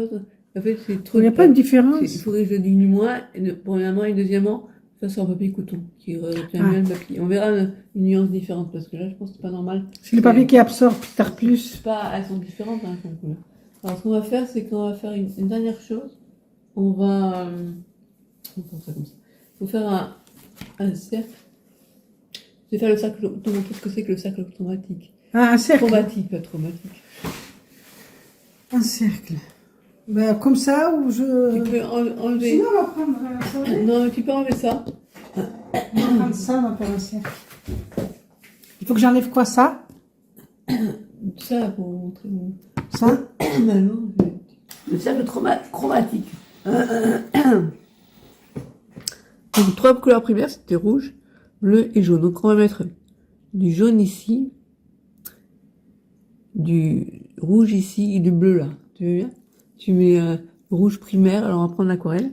fait, c'est trop. il n'y a pas de différence. Il faudrait que je le diminue moins, premièrement, et deuxièmement, ça c'est en papier coton, qui retient bien le papier. On verra une nuance différente, parce que là, je pense que c'est pas normal. C'est le papier qui absorbe tard plus. Pas, elles sont différentes, hein, comme couleur. Alors, ce qu'on va faire, c'est qu'on va faire une dernière chose. On va faire ça comme ça. Il faut faire un cercle. Je vais faire le cercle, te montrer ce que c'est que le cercle chromatique. Ah, un cercle. Chromatique, pas traumatique. Un cercle. Ben, comme ça, ou je... Tu peux enlever. Sinon, on va prendre ça. Non, tu peux enlever ça. On va prendre ça, on va faire un cercle. Il faut que j'enlève quoi, ça? Ça, pour montrer mon... Ça? Alors, le cercle chromatique. Donc, 3 couleurs primaires, c'était rouge, bleu et jaune. Donc, on va mettre du jaune ici, du rouge ici et du bleu là. Tu veux bien? Tu mets rouge primaire, alors on va prendre l'aquarelle.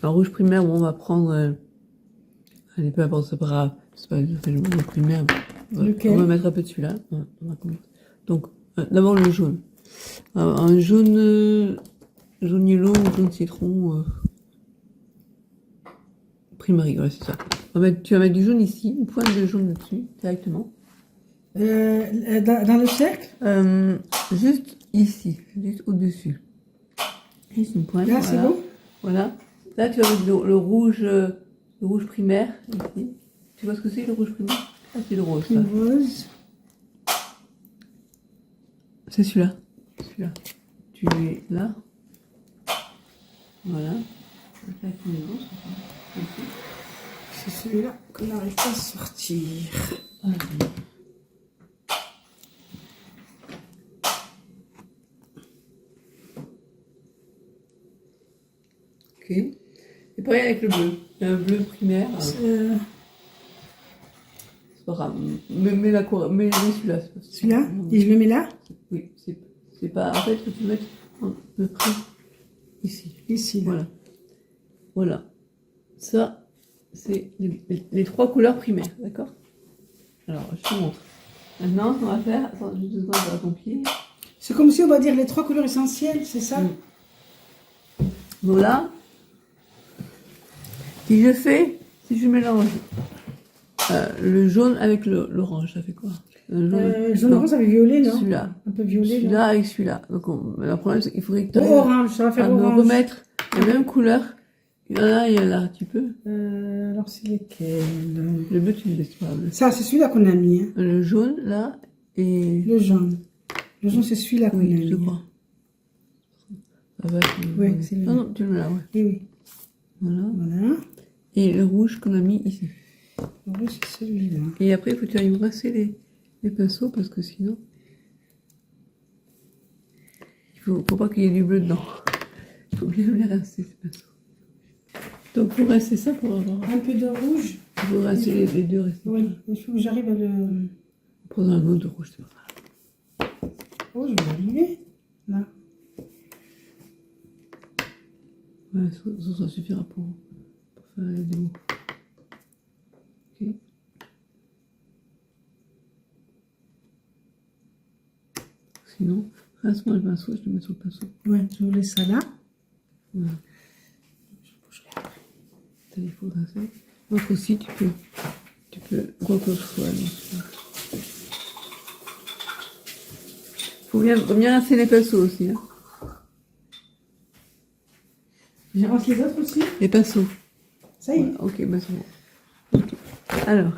Alors, rouge primaire, bon, on va prendre... allez, peu importe, c'est pas grave. C'est pas le rouge primaire. On va mettre un peu de celui-là. Donc, d'abord le jaune. Un jaune yellow ou jaune citron primary, voilà, c'est ça. Tu vas mettre du jaune ici, une pointe de jaune dessus, directement. Dans le cercle? Juste ici, juste au-dessus. Juste une pointe. Là, c'est bon? Voilà. Là, tu vas mettre le rouge primaire, ici. Tu vois ce que c'est, le rouge primaire? Ah, c'est le rose, ça. Le rose. C'est celui-là. Celui-là. Tu mets là. Voilà. C'est celui-là qu'on n'arrive pas à sortir. Ok. Et pareil avec le bleu. Il y a un bleu primaire. C'est pas grave. Mais celui-là. Celui-là? Et je le mets là? Oui. C'est pas... En fait, faut que tu mettes le prix ici. Ici, là. Voilà. Voilà. Ça, c'est les 3 couleurs primaires, d'accord? Alors, je te montre. Maintenant, ce qu'on va faire... Attends, juste 2 secondes, je vais à ton pied. C'est comme si on va dire les 3 couleurs essentielles, c'est ça? Voilà. Si je mélange le jaune avec l'orange, ça fait quoi? Jaune orange avec violet, non? Celui-là. Un peu violet, celui-là avec celui-là. Donc, le problème, c'est qu'il faudrait que tu orange, ça va faire orange. remettre la même couleur. Il y en a, il y en a, tu peux. Alors, c'est lesquels? Le bleu, tu le laisses pas. Ça, c'est celui-là qu'on a mis. Hein. Le jaune, là, et... Le jaune. Le jaune, c'est celui-là qu'on a mis. Oui, je crois. Oui, c'est le... Non, tu le mets là, ouais. Oui. Voilà. Voilà. Et le rouge qu'on a mis ici. Oui, c'est celui-là. Et après, il faut que tu ailles brasser les pinceaux parce que sinon, faut pas qu'il y ait du bleu dedans. Il faut bien les rincer, ces pinceaux. Donc, pour rincer ça, pour avoir. Un peu de rouge. Il faut rincer les deux récipients. Oui, il faut que j'arrive à le... Prendre un autre de rouge, c'est pas grave. Oh, je vais l'allumer. Là. Ouais, ça suffira pour faire les démos. Ok. Sinon, rince-moi le pinceau, je te mets sur le pinceau. Ouais, je vous laisse ça là. Voilà. Il faut rincer. Donc aussi, tu peux, quoi que ce soit. Faut bien rincer les pinceaux aussi. Hein. J'ai rince les autres aussi. Les pinceaux. Ça y est. Ouais, ok, bah c'est bon. Ok. Alors.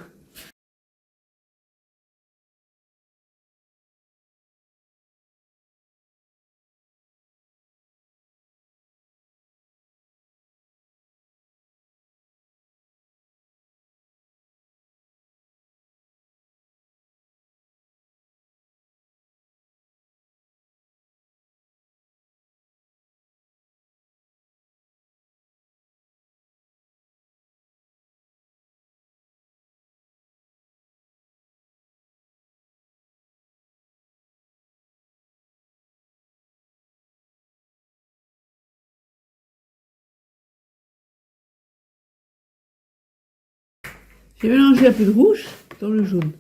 J'ai mélangé un peu de rouge dans le jaune.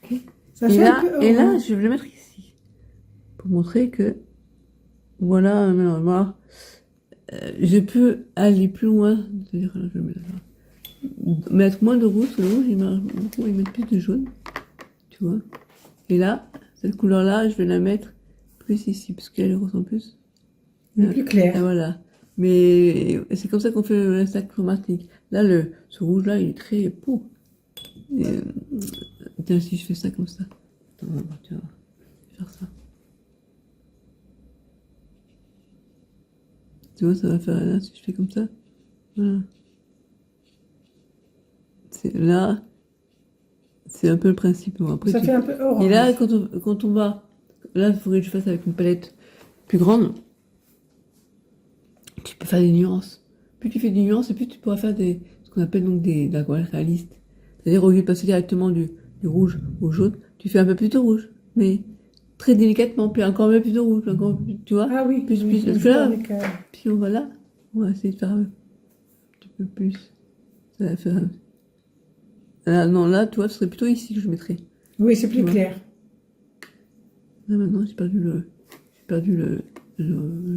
Okay. Ça fait un peu et là, orange. je vais le mettre ici. Pour montrer que, voilà un mélange. Voilà. Je peux aller plus loin. C'est-à-dire, là, je vais mettre moins de rouge. Le rouge, il marche beaucoup. Il met plus de jaune. Tu vois. Et là, cette couleur-là, je vais la mettre plus ici. Parce qu'elle ressemble plus. Mais plus clair. Et voilà. Mais c'est comme ça qu'on fait le sac chromatique. Là, ce rouge-là, il est très beau. Tiens, si je fais ça comme ça. Attends, tu vas faire ça. Tu vois, ça va faire là, si je fais comme ça. Voilà. Là, c'est un peu le principe. Bon, après, Ça fait un peu orange. Et là, quand on va... Là, il faudrait que je fasse avec une palette plus grande. Tu peux faire des nuances. Plus tu fais des nuances, et plus tu pourras faire ce qu'on appelle donc de l'aquarelle réaliste. C'est-à-dire, au lieu de passer directement du rouge au jaune, tu fais un peu plus de rouge. Mais très délicatement, puis encore un peu plus de rouge, encore plus, tu vois. Ah oui, plus, oui, parce que là, puis on va là, on va essayer de faire un petit peu plus. Ça va faire... Là, non, là, tu vois, ce serait plutôt ici que je mettrais. Oui, c'est plus clair. Là, maintenant, j'ai perdu le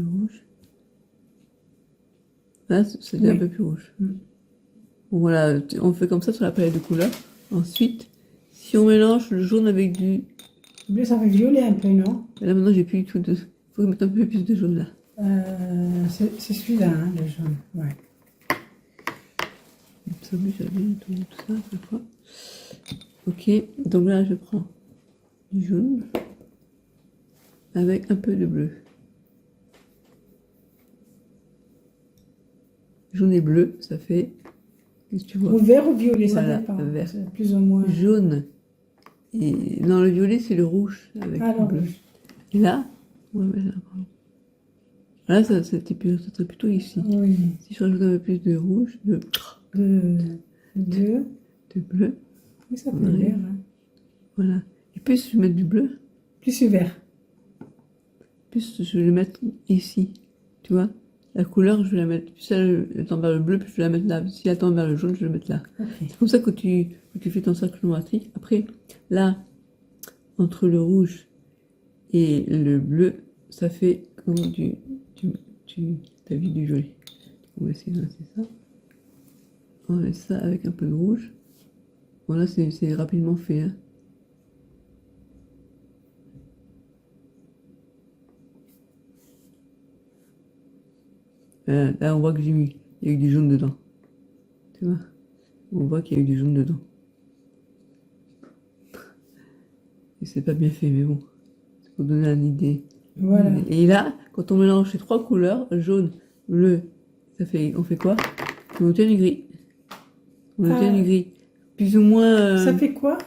rouge. Là, c'était un peu plus rouge. Bon, voilà, on fait comme ça sur la palette de couleurs. Ensuite, si on mélange le jaune avec du... Le bleu, ça fait violet un peu, non? Là, maintenant, j'ai plus du tout de... Il faut mettre un peu plus de jaune, là. C'est celui-là, hein, le jaune. Ouais. Ça bouge bien, tout ça, je crois. Ok, donc là, je prends du jaune avec un peu de bleu. Jaune et bleu, ça fait... Qu'est-ce que tu vois? Ou vert ou violet, voilà, ça dépend. Vert. Plus ou moins. Jaune. Et dans le violet, c'est le rouge avec le bleu. Et là, ouais, là, ça serait plutôt ici. Oui. Si je rajoute un peu plus de rouge, de bleu. Oui, ça fait vert. Hein. Voilà. Et plus je vais mettre du bleu, plus vert. Plus je vais le mettre ici. Tu vois? La couleur, je vais la mettre. Plus elle tend vers le bleu, plus je vais la mettre là. Si elle tend vers le jaune, je vais la mettre là. Okay. C'est comme ça que tu fais ton cercle chromatique. Après, là, entre le rouge et le bleu, ça fait comme t'as vu du violet. On va essayer de lancer ça. On met ça avec un peu de rouge. Voilà, c'est rapidement fait. Hein. Là, on voit que il y a eu du jaune dedans. Tu vois? On voit qu'il y a eu du jaune dedans. Et c'est pas bien fait, mais bon. C'est pour donner une idée. Voilà. Et là, quand on mélange ces trois couleurs, jaune, bleu, on fait quoi? On obtient du gris. On obtient du gris. plus ou moins, Ça fait quoi?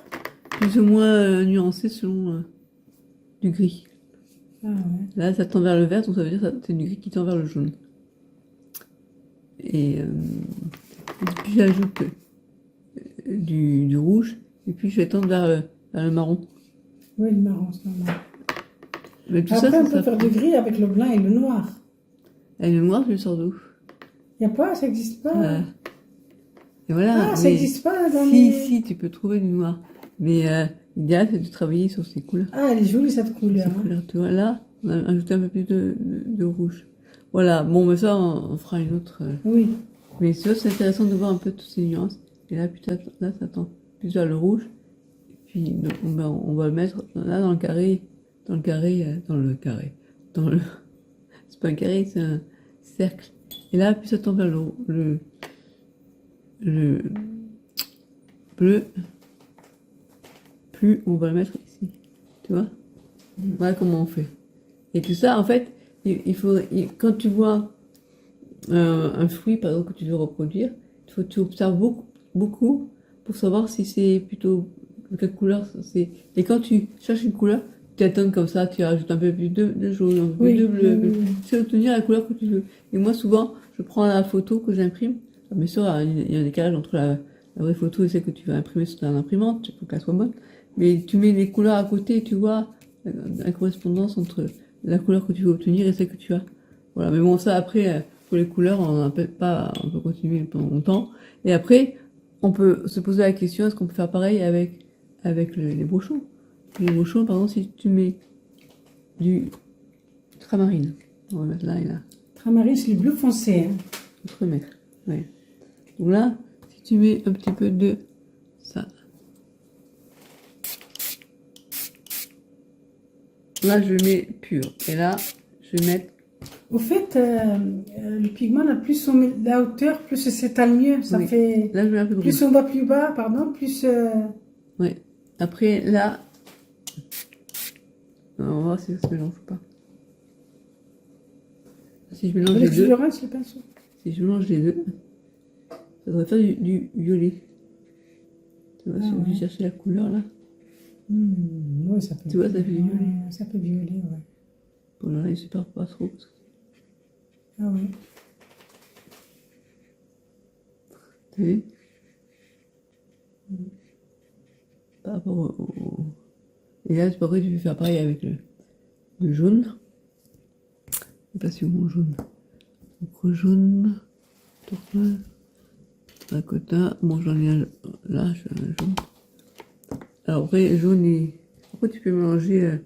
nuancé selon du gris. Ah ouais. Là, ça tend vers le vert, donc ça veut dire que c'est du gris qui tend vers le jaune. Et puis j'ajoute du rouge, et puis je vais tendre vers le marron. Oui, le marron, c'est normal. Mais tout Après, ça, on c'est peut ça. faire du gris avec le blanc et le noir. Et le noir, je le sors d'où? Il n'y a pas, ça n'existe pas. Et voilà. Ah, ça Mais n'existe pas dans si, les... si, tu peux trouver du noir. Mais l'idéal, c'est de travailler sur ces couleurs. Ah, elle est jolie cette couleur. Ces couleurs, tu vois. Là, on a ajouté un peu plus de rouge. Voilà. Bon, mais ça, on fera une autre. Oui. Mais c'est intéressant de voir un peu toutes ces nuances. Et là, putain, là, ça tend plus vers le rouge. Et puis, donc, on va le mettre là dans le carré. Dans le carré. Dans le... C'est pas un carré, c'est un cercle. Et là, plus ça tend vers le bleu, plus on va le mettre ici. Tu vois? Voilà comment on fait. Et tout ça, en fait, quand tu vois un fruit, par exemple, que tu veux reproduire, il faut que tu observes beaucoup pour savoir si c'est plutôt quelle couleur c'est. Et quand tu cherches une couleur, tu attends comme ça, tu rajoutes un peu plus de jaune, un peu plus de bleu. Tu sais obtenir la couleur que tu veux. Et moi, souvent, je prends la photo que j'imprime. Bien sûr, il y a un décalage entre la vraie photo et celle que tu vas imprimer sur ton imprimante, il faut qu'elle soit bonne. Mais tu mets les couleurs à côté et tu vois la correspondance entre la couleur que tu veux obtenir et celle que tu as. Voilà, mais bon, ça après, pour les couleurs, on peut continuer pendant longtemps. Et après, on peut se poser la question, est-ce qu'on peut faire pareil avec les brochons? Les brochons, par exemple, si tu mets du ultramarine, on va mettre là et là. Ultramarine, c'est le bleu foncé. Hein. Outremer, ouais. Donc là, si tu mets un petit peu de ça. Là, je mets pur. Et là, je vais mettre... Au fait, le pigment, là, plus on met la hauteur, plus ça s'étale mieux. Ça Oui. fait... Là, je mets un peu de Plus rouge. on va plus bas, pardon, plus... Ouais. Après, là... On va voir si ça se mélange ou pas. Si je mélange les Avec deux... du orange, le pinceau. Si je mélange les deux, ça devrait faire du violet. Tu vois, si je vais chercher la couleur, là. Ouais, ça peut... Tu vois, ça fait du violet. Ouais, ça peut violer, ouais. Bon, là, il se perd pas trop. Ah oui. T'as vu? Par rapport Et là, c'est pas vrai, tu peux faire pareil avec le jaune. Je sais pas si on jaune. Donc, jaune. Terracotta. Bon, j'en ai un là, je fais un jaune. Alors, après, jaune et... Après, tu peux mélanger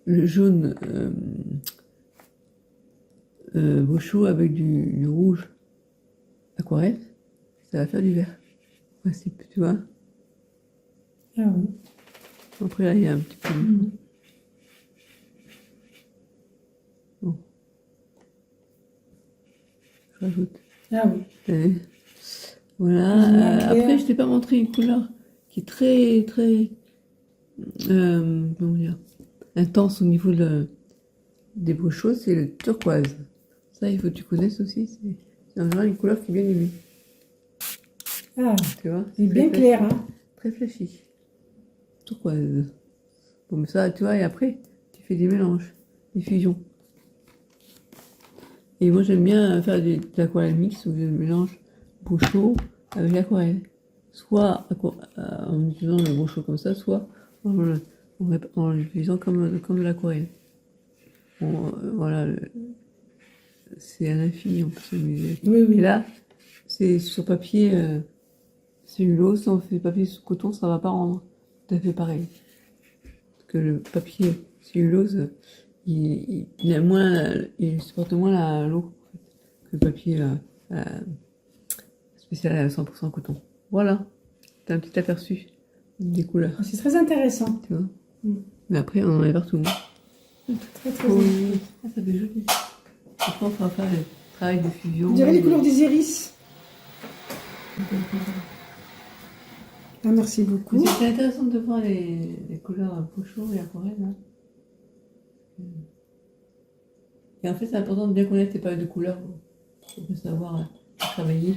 le jaune Boscho avec du rouge aquarelle. Ça va faire du vert. Principe, tu vois. Ah oui. Après, là, il y a un petit peu... Bon. Je rajoute. Ah oui. Et voilà. Après, je t'ai pas montré une couleur qui est très, très... comment dire, intense au niveau des beaux choses, c'est le turquoise. Ça, il faut que tu connaisses aussi. C'est en général une couleur qui est bien aimée. Ah, Tu vois, c'est bien clair, hein. Très flashy. Turquoise. Bon, mais ça, tu vois, et après, tu fais des mélanges, des fusions. Et moi, j'aime bien faire de l'aquarelle mix où je mélange beau chaud avec l'aquarelle. Soit en utilisant le beau chaud comme ça, soit en l'utilisant comme de l'aquarelle. Bon, voilà, c'est à l'infini, on peut s'amuser. Oui, oui. Et là, c'est sur papier cellulose, si on fait papier sous coton, ça va pas rendre tout à fait pareil. Parce que le papier cellulose, il supporte moins l'eau que le papier spécial à 100% coton. Voilà, t'as un petit aperçu des couleurs. C'est très intéressant. Tu vois. Mais après, on en est partout. Très, très intéressant. Ça fait joli. Après, on va faire le travail de fusion. On dirait les couleurs des iris. Ah, merci beaucoup. C'est intéressant de voir les couleurs pochon et aquarelle. Hein. Et en fait, c'est important de bien connaître tes palettes de couleurs pour savoir travailler.